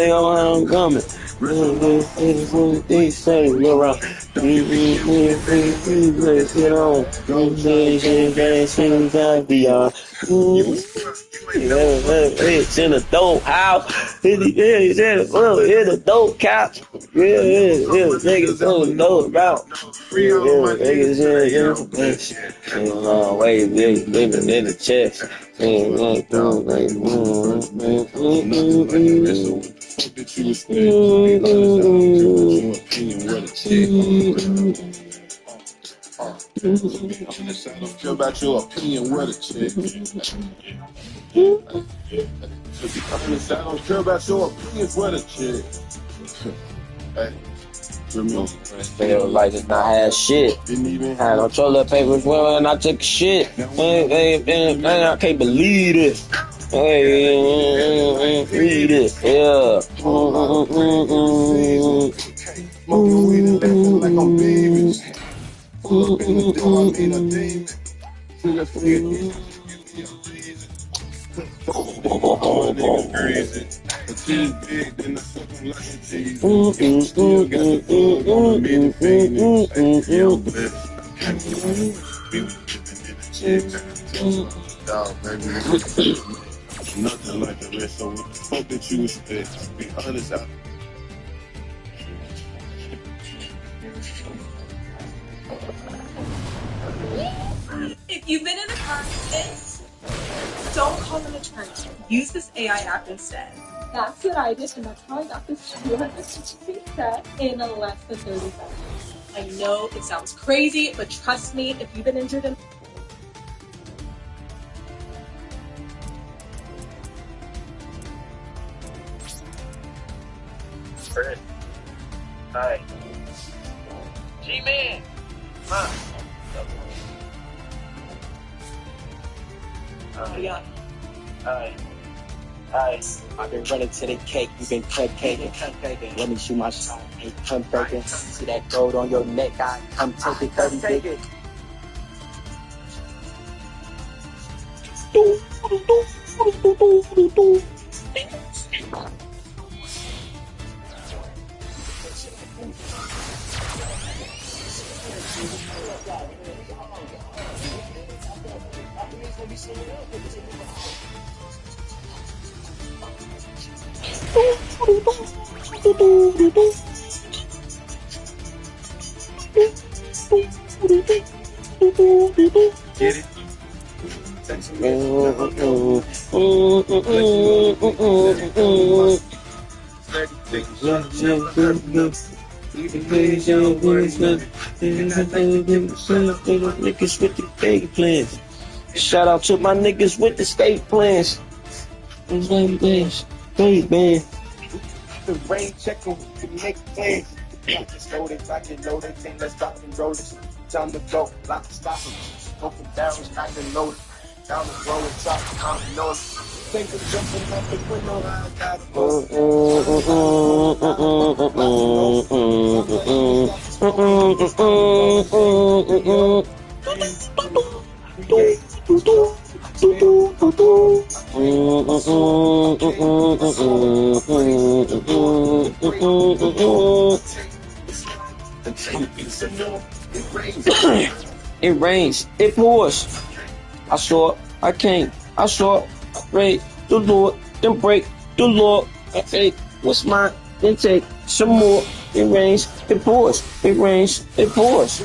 A: know how I'm coming. They say around. Get on. It's in a dope house. In a dope couch. Niggas on the dope route. Niggas in a long way, living in the chest.
L: I don't care about your opinion, what a chick. I don't care about your opinion, what a chick. Hey,
A: feel like it's not had shit. Had no toilet paper when I took a shit. I can't believe it. Read it. Yeah.
L: Smoking weed and laughing like I'm babies. Pull up in the door, I mean a demon. Niggas crazy. The cheese big, then I suck them like a cheese. Still got the plug on me to fame. Yeah, I'm blessed. Be with the chick. Dog, baby. Nothing like the rest, so what the fuck that you expect? Be honest out.
M: If you've been in a car accident, don't call an attorney. Use this AI app instead.
N: That's what I did, and that's how I got this 250 set in less than 30 seconds.
M: I know it sounds crazy, but trust me, if you've been injured in
O: Fred. Hi. G-Man. Huh.
M: yeah.
O: Hi. I've been running to the cake, you've been cupcaking. Let me shoot my shot, ain't come faking. See that gold on your neck, I come take it, 30 take it.
L: Get it?
A: Niggas with the escape plans. Shout out to my niggas with the escape plans. Hey man.
O: The rain checker to make plans. Just loaded, back and loaded, team, let's drop and roll it. Time to go, lock and stop it. Open barrels, knock and load it. Down the road and drop it, count and know it. Think of jumping up the window, I gotta go.
A: It rains, it pours. I saw it, I came, I saw it, I prayed the Lord, then break the law. I take what's mine, then take some more. It rains, it pours, it rains, it pours.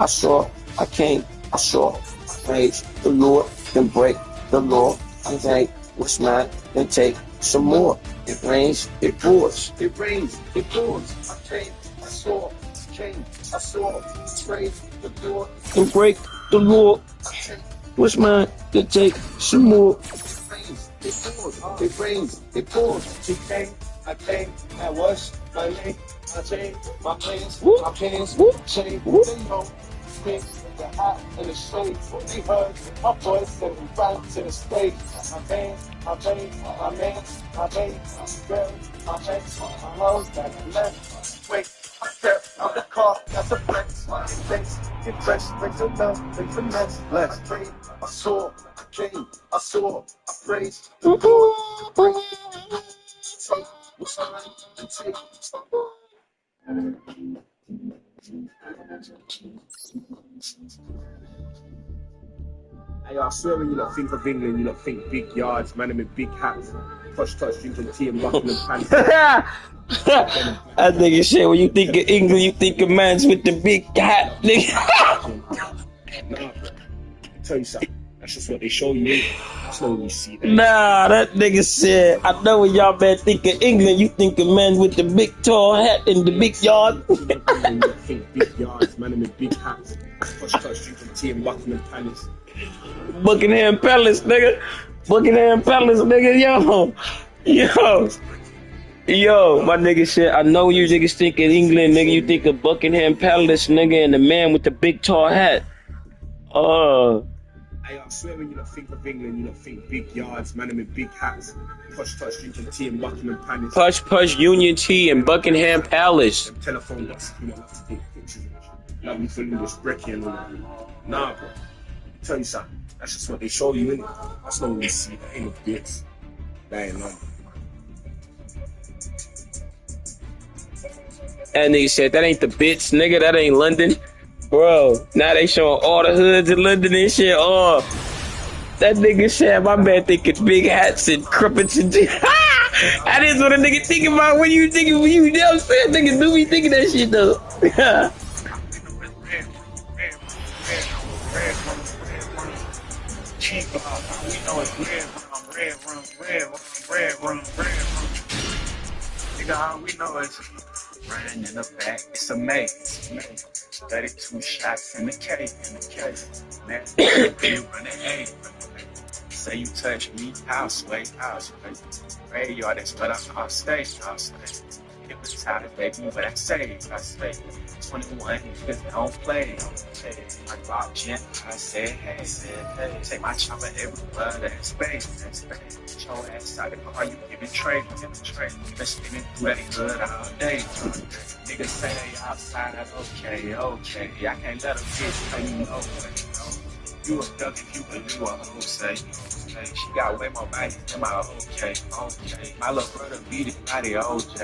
A: I saw, I came, I saw, praise the Lord, then break the law. I take what's mine, then take some more. It rains, it pours.
O: It rains, it pours. I came, I saw, came, I saw, praise the Lord.
A: Then break the law. What's mine, then take some more.
O: It pours, it rains, it pours. She came, I came, I was, my name, I changed, my plans, my pants, changed, they know, things, the hot and the shade, they heard my voice and we ran to the stage. My bands, my chains, my mans, my babes, my girls, my checks, my hoes, that left, wait, I step out the car, that's a flex, thanks, get dressed, make the love, make the mess, let's trade, I saw, I came, I saw, I praised, the Lord, the praise, take, what's mine, and take,
P: Hey, I swear when you lot think of England, you lot think big yards, man with big hats, touch, drinking tea and bucking and pants.
A: That nigga shit, when you think of England, you think of mans with the big hat, nigga.
P: Nah, bro. I tell you something. That's just what they show you. That's not what you see there.
A: Nah, that nigga said, I know when y'all man think of England, you think of men with the big tall hat and the big yard.
P: England, you lot think big yards, man, in big hats. Touch, drinking tea in Buckingham Palace.
A: Buckingham Palace, nigga. Buckingham Palace, nigga. Yo, my nigga said, I know you niggas think in England, nigga, you think of Buckingham Palace, nigga, and the man with the big tall hat.
P: Hey, I swear when you lot think of England, you lot think big yards, man, in big hats. Touch, drinking tea in Buckingham Palace.
A: Push, Union Tea in Buckingham Palace.
P: Them telephone boxes, you lot love to take pictures and shit. Love me for English brekkie and all that. Nah, bro. Tell you something. That's just what they show you, innit? That's not what we see. That ain't no bits. That ain't nothing.
A: That nigga said, that ain't the bits, nigga, that ain't London. Bro, now they showing all the hoods in London and shit. Oh, that nigga said, my man thinking big hats and crumpets and shit. That is what a nigga think about when you know what I'm saying? Niggas do be thinking that shit though.
Q: Nigga, all we know is Ryan in the back, it's a maze. 32 shots in the case. Man, you running A. Say you touch me, I'll sway. Radio, that's what I'll stay. It was tired, baby, but I say. 21, niggas don't play. I rock gent, I said, hey. Take my chopper everywhere, that's space. Your ass out the car, you giving trade. Been spinning through that hood all day. Niggas say they outside, okay. I can't let a bitch play me no way. You a duck if you believe what I say. She got way more body than my okay. My little brother beat it by the OJ.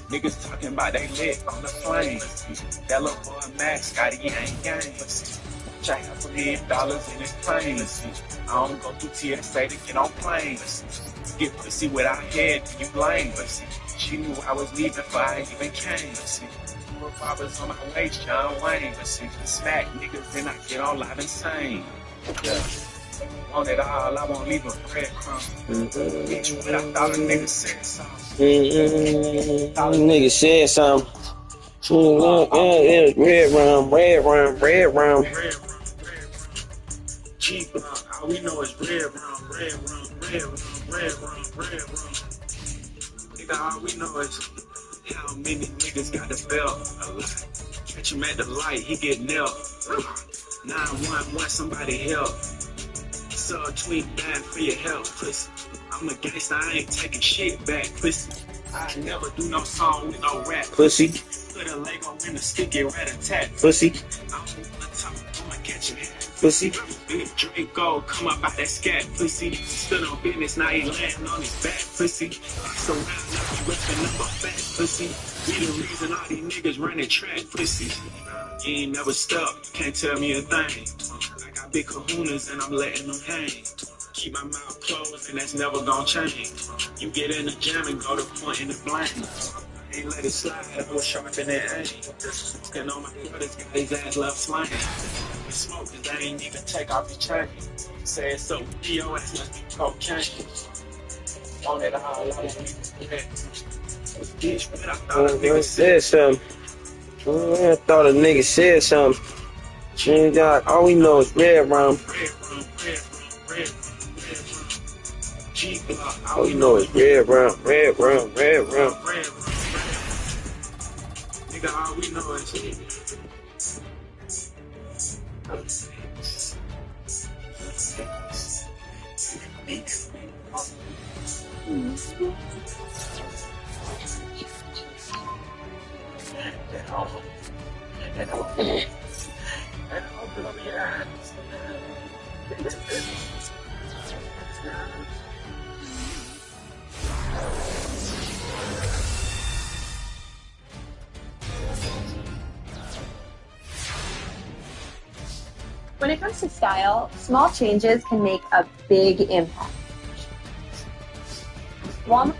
Q: Niggas talking about they lit on the flame. That little boy Max got he ain't gang. Jack $1 million in his plane. I don't go through TSA to get on planes. Get pussy without head, you blame. She knew I was leaving before I even came. Revolvers on my waist, John Wayne. Smack niggas, then I get all live insane. Yeah. Want it all, I won't leave a breadcrumb. Bitch, what I thought a nigga said something.
A: Nigga said something. Red rum.
Q: G-Block, all we know is red rum. Nigga, all we know is how many niggas got the belt. A lot. Catch him at the light, he get nailed. 911, somebody help. Tweet bad for your help, pussy. I'm a gangster, I ain't taking shit back, pussy. I never do no song with no rap,
A: pussy.
Q: Put a Lego in the sticky rat-a-tat,
A: pussy.
Q: I don't wanna talk, I'ma catch your hat,
A: pussy.
Q: Big Draco, come up out that scat, pussy. Stood on business, now he landing on his back, pussy. So now you ripping up a fat, pussy. Be the reason all these niggas running track, pussy. You ain't never stuck, can't tell me a thing. Big kahunas and I'm letting them hang. Keep my mouth closed and that's never gonna change. You get in the jam and go to point in the blank. Ain't let it slide, I was sharpen that aim. Smoking on my brothers, got his ass left flying. Smoke cause they ain't even take off his chain. Say it's so your ass must be cocaine. On it all, I won't even get. Bitch, but I thought a nigga said something.
A: I thought a nigga said something. All we know is red rum. All we know is red rum.
Q: Nigga, all we know is
R: When it comes to style, small changes can make a big impact. Walmart.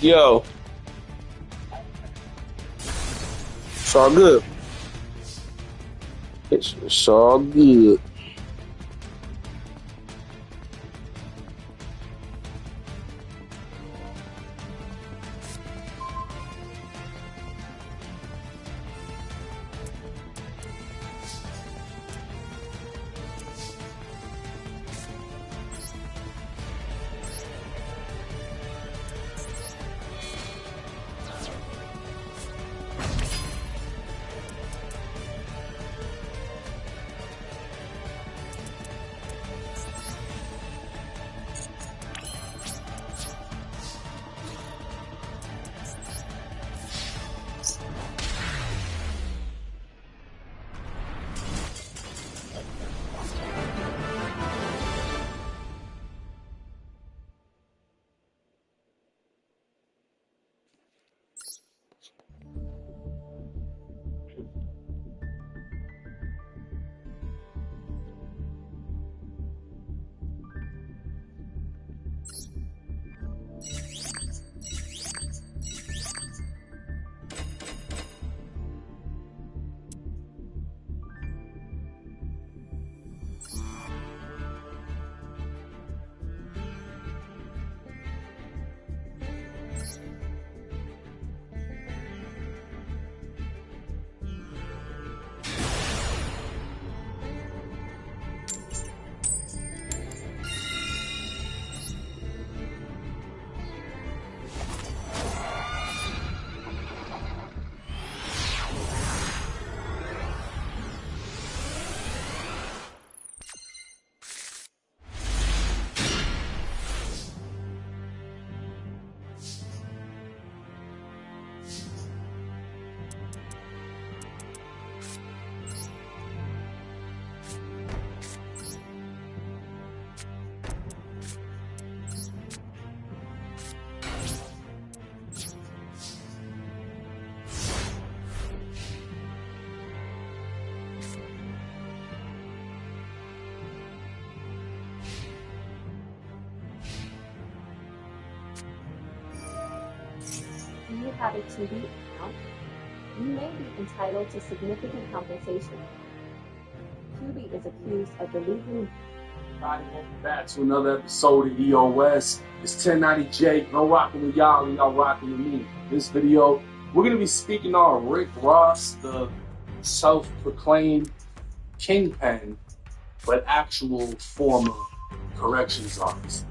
A: Yo. It's all good. It's all good.
R: have a Tubi account, you may be entitled to significant compensation. Tubi is accused of deleting.
S: Welcome back to another episode of EOS. It's 1090J. No rocking with y'all, and y'all rocking with me. In this video, we're going to be speaking on Rick Ross, the self-proclaimed kingpin, but actual former corrections officer.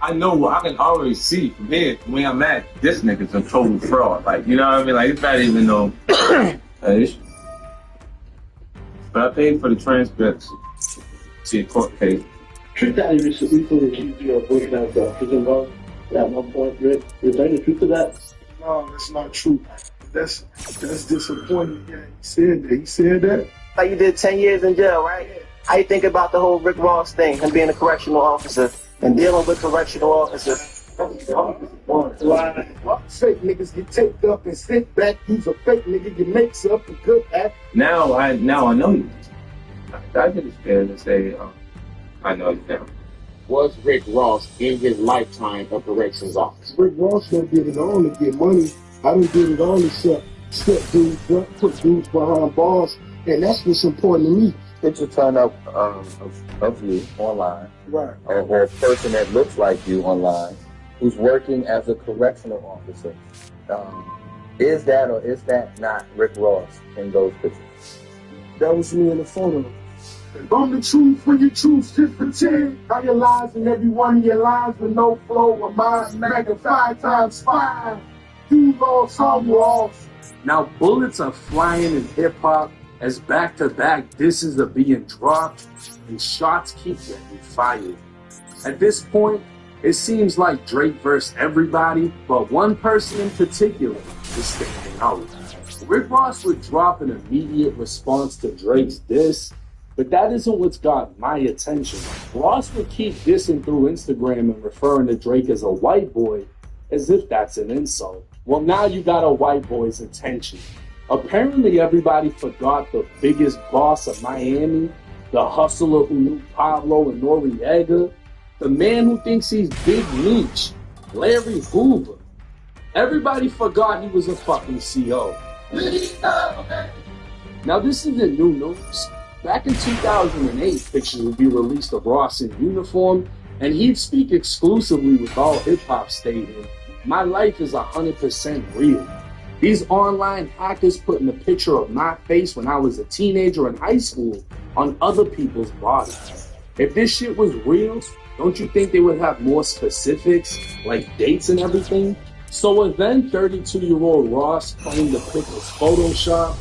T: I know, I can already see from here, from where I'm at, this nigga's a total fraud. Like, you know what I mean? Like, it's not even no. But I paid for the transcripts to your court case.
U: Truth that you recently accused you of working as a prison guard at one point, Rick. Is there any truth to that?
L: No, that's not true. That's disappointing. Yeah, he said that. He said that.
I: Like you did 10 years in jail, right? How you think about the whole Rick Ross thing, him being a correctional officer and dealing with correctional officers?
L: Fake niggas get taped up and sent back. He's a fake nigga. Get makes up a good act.
T: Now I know you. I think it's fair to say I know you now.
V: Was Rick Ross in his lifetime a corrections officer?
L: Rick Ross done did it all to get money. I done did it all to set dudes up, put dudes behind bars, and that's what's important to me.
W: Picture turn up of you online,
L: right?
W: Or a person that looks like you online, who's working as a correctional officer. Is that or is that not Rick Ross in those pictures?
L: That was me in the photo. I'm the truth when your truth just pretend. How your lies in every one of your lines with no flow or mind magnified times 5. You lost all you lost.
S: Now bullets are flying in hip hop as back-to-back disses are being dropped and shots keep getting fired. At this point, it seems like Drake versed everybody, but one person in particular is standing out. Rick Ross would drop an immediate response to Drake's diss, but that isn't what's got my attention. Ross would keep dissing through Instagram and referring to Drake as a white boy, as if that's an insult. Well, now you got a white boy's attention. Apparently everybody forgot the biggest boss of Miami, the hustler who knew Pablo and Noriega, the man who thinks he's Big Meech, Larry Hoover. Everybody forgot he was a fucking CO. Now this isn't new news. Back in 2008, pictures would be released of Ross in uniform, and he'd speak exclusively with all hip-hop stating, "My life is 100% real." These online hackers putting a picture of my face when I was a teenager in high school on other people's bodies. If this shit was real, don't you think they would have more specifics, like dates and everything? So a then 32-year-old Ross claimed the pic was Photoshop.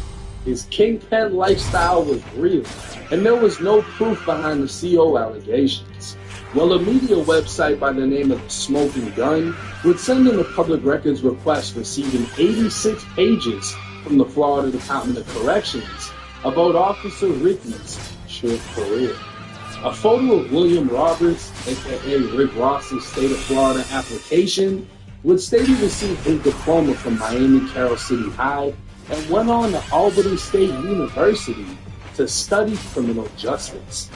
S: His kingpin lifestyle was real, and there was no proof behind the CO allegations. Well, a media website by the name of Smoking Gun would send in a public records request receiving 86 pages from the Florida Department of Corrections about Officer Ricky's short career. A photo of William Roberts, aka Rick Ross's State of Florida application, would state he received his diploma from Miami Carroll City High and went on to Albany State University to study criminal justice.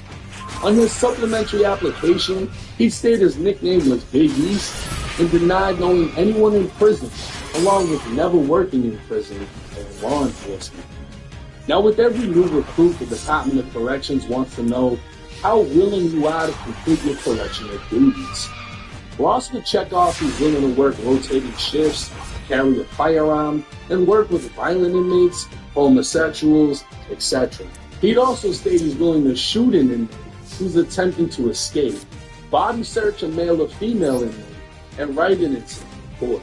S: On his supplementary application, he stated his nickname was Big East and denied knowing anyone in prison, along with never working in prison or law enforcement. Now, with every new recruit, the Department of Corrections wants to know how willing you are to complete your correctional duties. Ross would check off he's willing to work rotating shifts, carry a firearm, and work with violent inmates, homosexuals, etc. He'd also state he's willing to shoot an inmate who's attempting to escape, body search a male or female inmate, and write an incident report.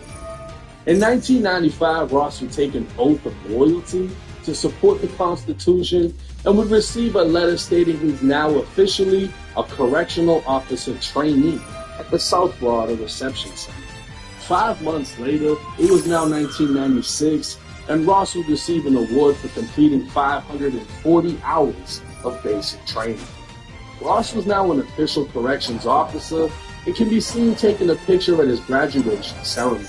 S: In 1995, Ross would take an oath of loyalty to support the Constitution and would receive a letter stating he's now officially a correctional officer trainee at the South Florida Reception Center. 5 months later, it was now 1996, and Ross would receive an award for completing 540 hours of basic training. Ross was now an official corrections officer and can be seen taking a picture at his graduation ceremony.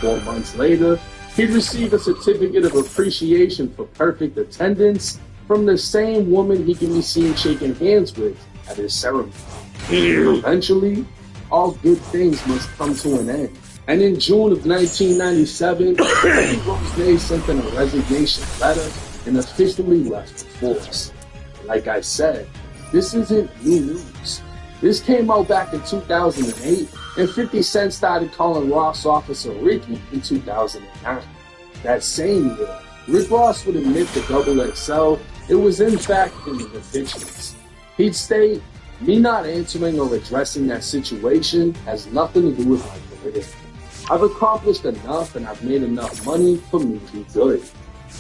S: 4 months later, he'd receive a certificate of appreciation for perfect attendance from the same woman he can be seen shaking hands with at his ceremony. Eventually, all good things must come to an end. And in June of 1997, Rick Ross sent in a resignation letter and officially left the force. Like I said, this isn't new news. This came out back in 2008, and 50 Cent started calling Ross Officer Ricky in 2009. That same year, Rick Ross would admit to Double XL it was in fact in the pictures. He'd state, "Me not answering or addressing that situation has nothing to do with my career. I've accomplished enough and I've made enough money for me to be good.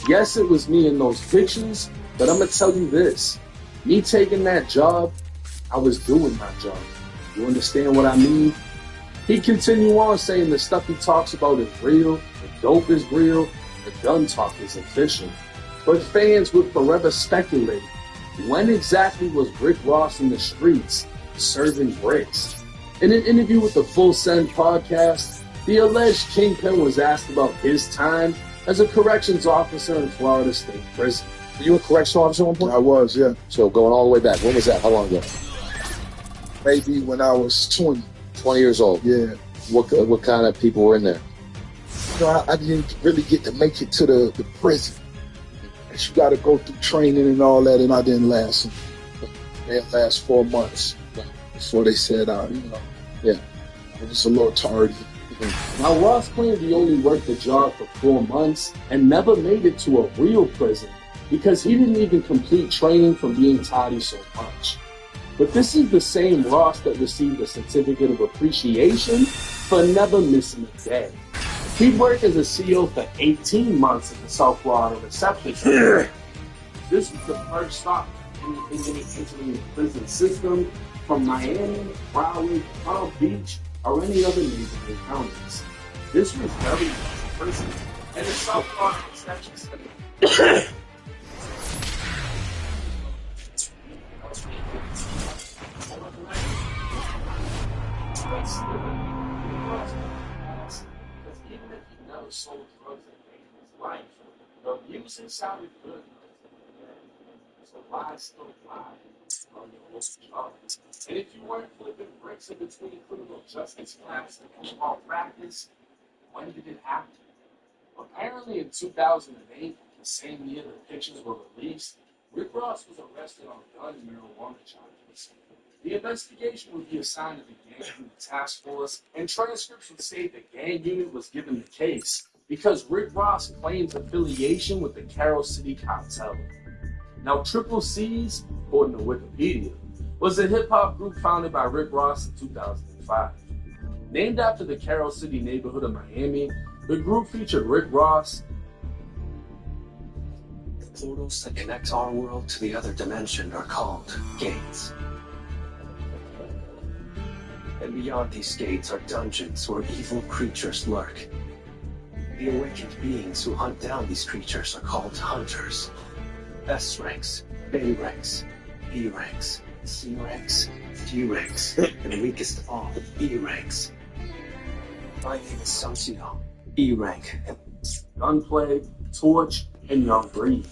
S: Yes, it was me in those pictures, but I'm gonna tell you this. Me taking that job, I was doing my job. You understand what I mean?" He'd continue on saying the stuff he talks about is real, the dope is real, the gun talk is official. But fans would forever speculate, when exactly was Rick Ross in the streets serving bricks? In an interview with the Full Send podcast, the alleged Kingpin was asked about his time as a corrections officer in Florida State Prison.
E: Were you a correctional officer at one point?
O: I was, yeah.
E: So going all the way back. When was that? How long ago?
O: Maybe when I was 20.
E: 20 years old?
O: Yeah.
E: What kind of people were in there?
O: You know, I didn't really get to make it to the prison. You got to go through training and all that, and I didn't last. They didn't last 4 months before they said, it was a little tardy.
S: Now, Ross claimed he only worked the job for 4 months and never made it to a real prison because he didn't even complete training from being tardy so much. But this is the same Ross that received a certificate of appreciation for never missing a day. He worked as a CO for 18 months at the South Florida Reception Center. This was the first stop in the prison system from Miami, Broward, Palm Beach, or any other neighboring counties. This was very much a prison, and the South Florida Reception Center. Sold drugs and made his life. The music sounded good. So why still fly on your own job? And if you weren't flipping bricks in between criminal justice class and law practice, when did it happen? Apparently in 2008, the same year the pictures were released, Rick Ross was arrested on gun and marijuana charges. The investigation would be assigned to the gang unit task force, and transcripts would state the gang unit was given the case because Rick Ross claims affiliation with the Carol City Cartel. Now, Triple C's, according to Wikipedia, was a hip-hop group founded by Rick Ross in 2005. Named after the Carol City neighborhood of Miami, the group featured Rick Ross.
F: Portals that connect our world to the other dimension are called gates. And beyond these gates are dungeons where evil creatures lurk. The awakened beings who hunt down these creatures are called hunters. S ranks, A ranks, B ranks, C ranks, D ranks, and weakest of all, E ranks. My name is Samsio, E rank.
S: Gunplay, Torch, and Young Breed.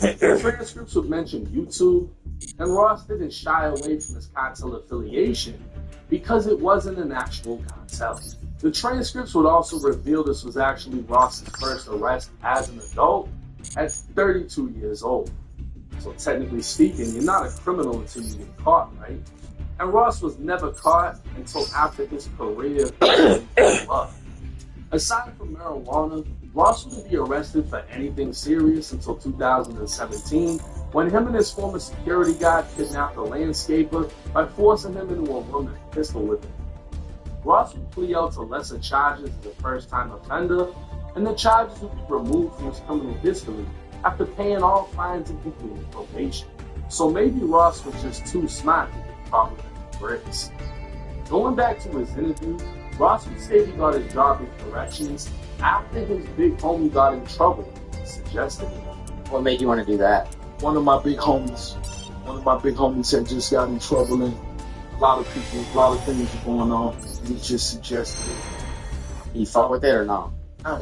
S: The transcripts would mention YouTube, and Ross didn't shy away from his cartel affiliation because it wasn't an actual cartel. The transcripts would also reveal this was actually Ross's first arrest as an adult at 32 years old. So technically speaking, you're not a criminal until you get caught, right? And Ross was never caught until after his career blew up. Aside from marijuana, Ross wouldn't be arrested for anything serious until 2017, when him and his former security guard kidnapped a landscaper by forcing him into a room and pistol whipping him. Ross would plea out to lesser charges as a first-time offender, and the charges would be removed from his criminal history after paying all fines and completing probation. So maybe Ross was just too smart to get caught with any bricks. Going back to his interview, Ross would say he got his job in corrections after his big homie got in trouble, suggesting.
W: What made you want to do that?
O: One of my big homies had just got in trouble, and a lot of things were going on. And he just suggested it.
W: You fought with it or no?
O: I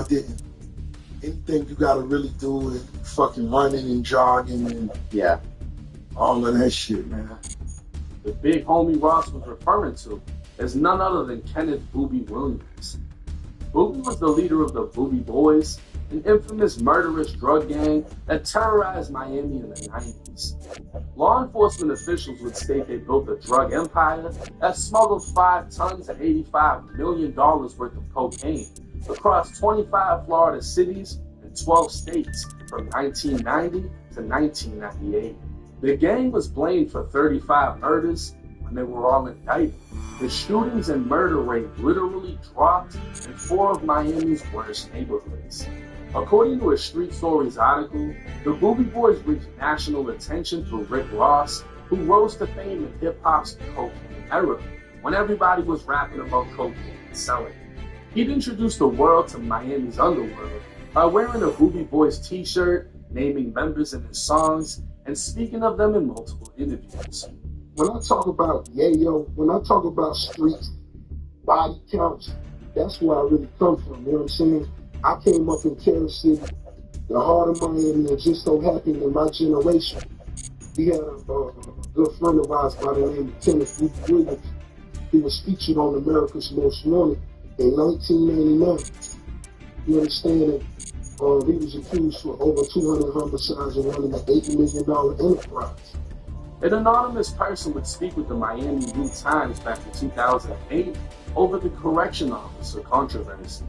O: didn't. Anything you gotta really do is fucking running and jogging and
U: all of that shit, man.
S: The big homie Ross was referring to is none other than Kenneth Boobie Williams. Boobie was the leader of the Boobie Boys, an infamous murderous drug gang that terrorized Miami in the 90s. Law enforcement officials would state they built a drug empire that smuggled 5 tons and $85 million worth of cocaine across 25 Florida cities and 12 states from 1990 to 1998. The gang was blamed for 35 murders when they were all indicted. The shootings and murder rate literally dropped in 4 of Miami's worst neighborhoods. According to a Street Stories article, the Boobie Boys reached national attention through Rick Ross, who rose to fame in hip-hop's cocaine era, when everybody was rapping about cocaine and selling it. He'd introduced the world to Miami's underworld by wearing a Boobie Boys t-shirt, naming members in his songs, and speaking of them in multiple interviews.
U: When I talk about yayo, when I talk about streets, body counts, that's where I really come from, you know what I'm saying? I came up in Kansas City, the heart of Miami, and just so happened in my generation, we had a good friend of ours by the name of Kenneth Boobie Williams. He was featured on America's Most Wanted in 1999. You understand? He was accused for over 200 homicides and running an $8 million enterprise.
S: An anonymous person would speak with the Miami New Times back in 2008 over the correction officer controversy.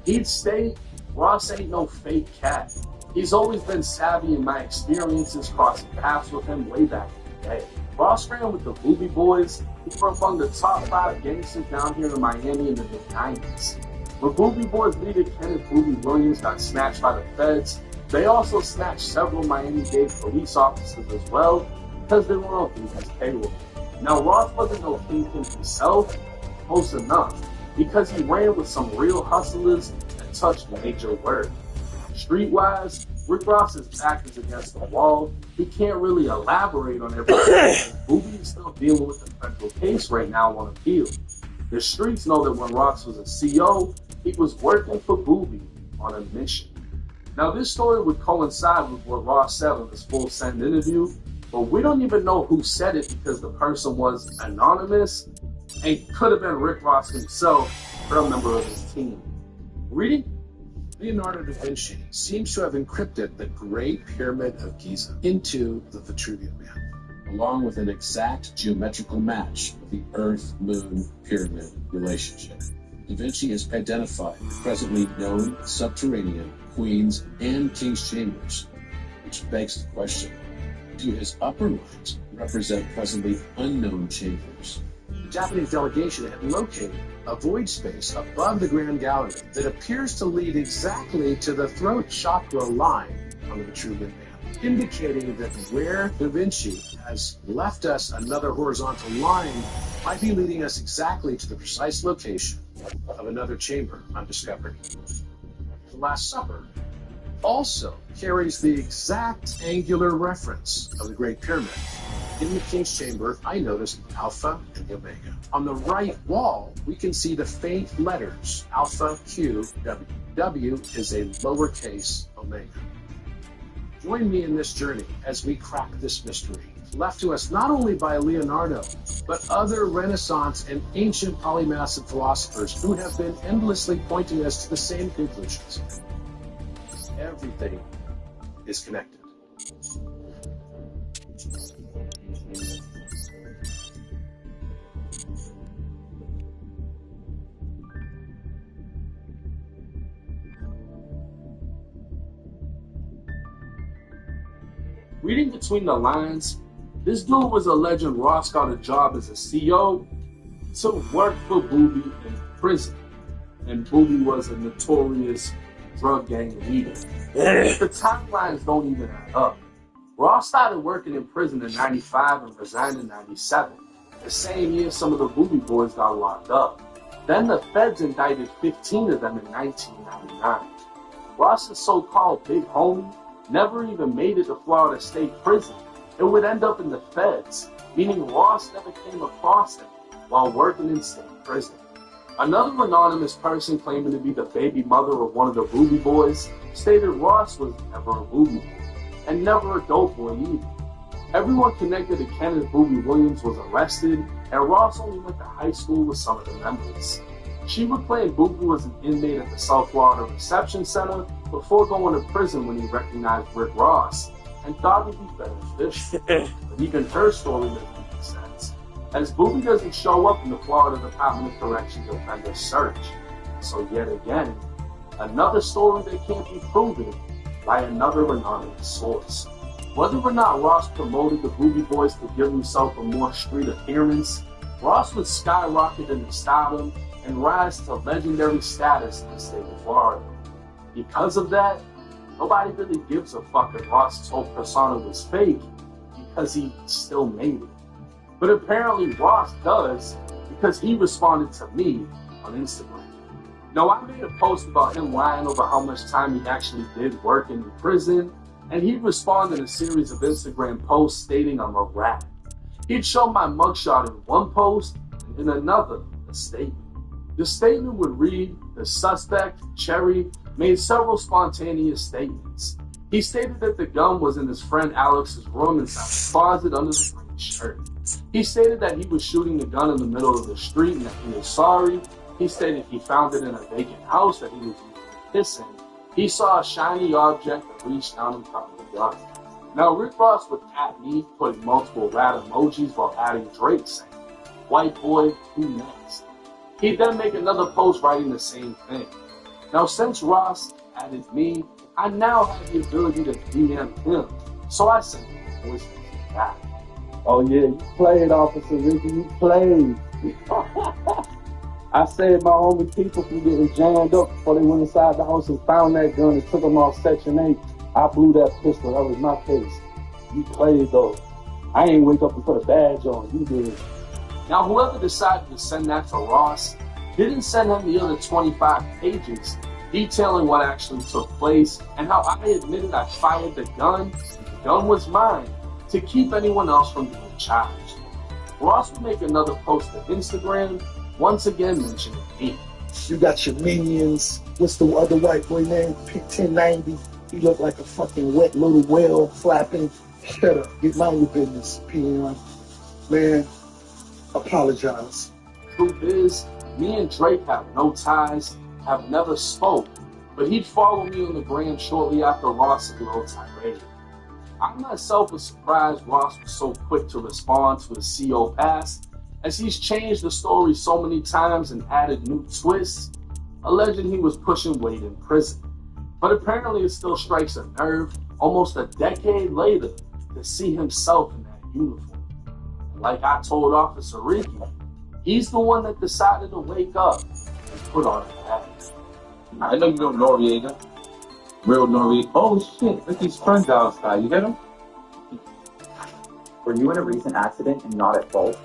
S: He'd state, Ross ain't no fake cat. He's always been savvy in my experiences crossing paths with him way back in the day. Ross ran with the Boobie Boys, who were among the top 5 gangsters down here in Miami in the mid-90s. When Boobie Boys leader Kenneth Boobie Williams got snatched by the feds, they also snatched several Miami-Dade police officers as well, because they were on Boobie's payroll. Now, Ross wasn't no kingpin himself, close enough, because he ran with some real hustlers that touched major work. Streetwise, Rick Ross's back is against the wall. He can't really elaborate on everything. Boobie is still dealing with the federal case right now on appeal. The streets know that when Ross was a CO, he was working for Boobie on a mission. Now, this story would coincide with what Ross said on his Full Send interview, but we don't even know who said it because the person was anonymous and could have been Rick Ross himself or a member of his team.
B: Reading? Leonardo da Vinci seems to have encrypted the Great Pyramid of Giza into the Vitruvian Man, along with an exact geometrical match of the Earth-Moon pyramid relationship. Da Vinci has identified the presently known subterranean Queen's and King's chambers, which begs the question, do his upper lines represent presently unknown chambers? The Japanese delegation had located a void space above the Grand Gallery that appears to lead exactly to the throat chakra line on the Vitruvian Man, indicating that where Da Vinci has left us another horizontal line might be leading us exactly to the precise location of another chamber undiscovered. The Last Supper also carries the exact angular reference of the Great Pyramid. In the King's Chamber, I noticed Alpha and Omega. On the right wall, we can see the faint letters Alpha, Q, W. W is a lowercase omega. Join me in this journey as we crack this mystery, left to us not only by Leonardo, but other Renaissance and ancient polymath philosophers who have been endlessly pointing us to the same conclusions. Everything is connected.
S: Reading between the lines, this dude was alleging Ross got a job as a CO to work for Boobie in prison, and Boobie was a notorious drug gang leader. The timelines don't even add up. Ross started working in prison in 95 and resigned in 97, the same year some of the Boobie Boys got locked up. Then the feds indicted 15 of them in 1999. Ross's so-called big homie never even made it to Florida State Prison. It would end up in the feds, meaning Ross never came across him while working in state prison. Another anonymous person claiming to be the baby mother of one of the Boobie Boys stated Ross was never a Boobie Boy, and never a dope boy either. Everyone connected to Kenneth Boobie Williams was arrested, and Ross only went to high school with some of the members. Sheba claimed Boobie was an inmate at the South Florida Reception Center before going to prison when he recognized Rick Ross and thought it'd be beneficial. But even her story doesn't make sense, as Boobie doesn't show up in the Florida Department of Corrections offender search. So yet again, another story that can't be proven by another anonymous source. Whether or not Ross promoted the Boobie Boys to give himself a more street appearance, Ross would skyrocket into stardom and rise to legendary status in the state of Florida. Because of that, nobody really gives a fuck if Ross's whole persona was fake, because he still made it. But apparently Ross does, because he responded to me on Instagram. Now, I made a post about him lying over how much time he actually did work in prison, and he'd respond in a series of Instagram posts stating I'm a rat. He'd show my mugshot in one post, and in another, a statement. The statement would read, the suspect, Cherry, made several spontaneous statements. He stated that the gun was in his friend Alex's room inside the closet under the green shirt. He stated that he was shooting the gun in the middle of the street and that he was sorry. He stated he found it in a vacant house that he was kissing. He saw a shiny object that reached down and found the gun. Now, Rick Ross would at me, putting multiple rat emojis while adding Drake saying, "White boy, who next?" He'd then make another post writing the same thing. Now, since Ross added me, I now have the ability to DM him. So I sent him a voice message back. "Oh yeah, you played, Officer Ricky, you played." I saved my homie people from getting jammed up before they went inside the house and found that gun and took them off Section 8. I blew that pistol. That was my case. You played, though. I ain't wake up and put a badge on. You did. Now, whoever decided to send that to Ross didn't send him the other 25 pages detailing what actually took place and how I admitted I fired the gun, and the gun was mine, to keep anyone else from being charged. Ross would make another post to Instagram, once again mentioning me.
U: You got your minions. What's the other white boy name? P1090. He looked like a fucking wet little whale flapping. Shut up. Get mind your business, P1. Man, apologize.
S: Truth is, me and Drake have no ties, have never spoke, but he'd follow me on the gram shortly after Ross's little tirade. I myself was surprised Ross was so quick to respond to his CO past, as he's changed the story so many times and added new twists, alleging he was pushing weight in prison. But apparently it still strikes a nerve, almost a decade later, to see himself in that uniform. And like I told Officer Ricky, he's the one that decided to wake up and put on a hat.
W: I know you know Noriega. Real Noriega. Oh shit, Ricky's friends outside. You get him?
D: Were you in a recent accident and not at fault?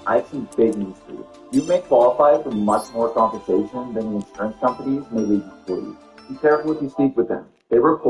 D: I have some big news for you. You may qualify for much more compensation than the insurance companies may leave you for you. Be careful if you speak with them. They report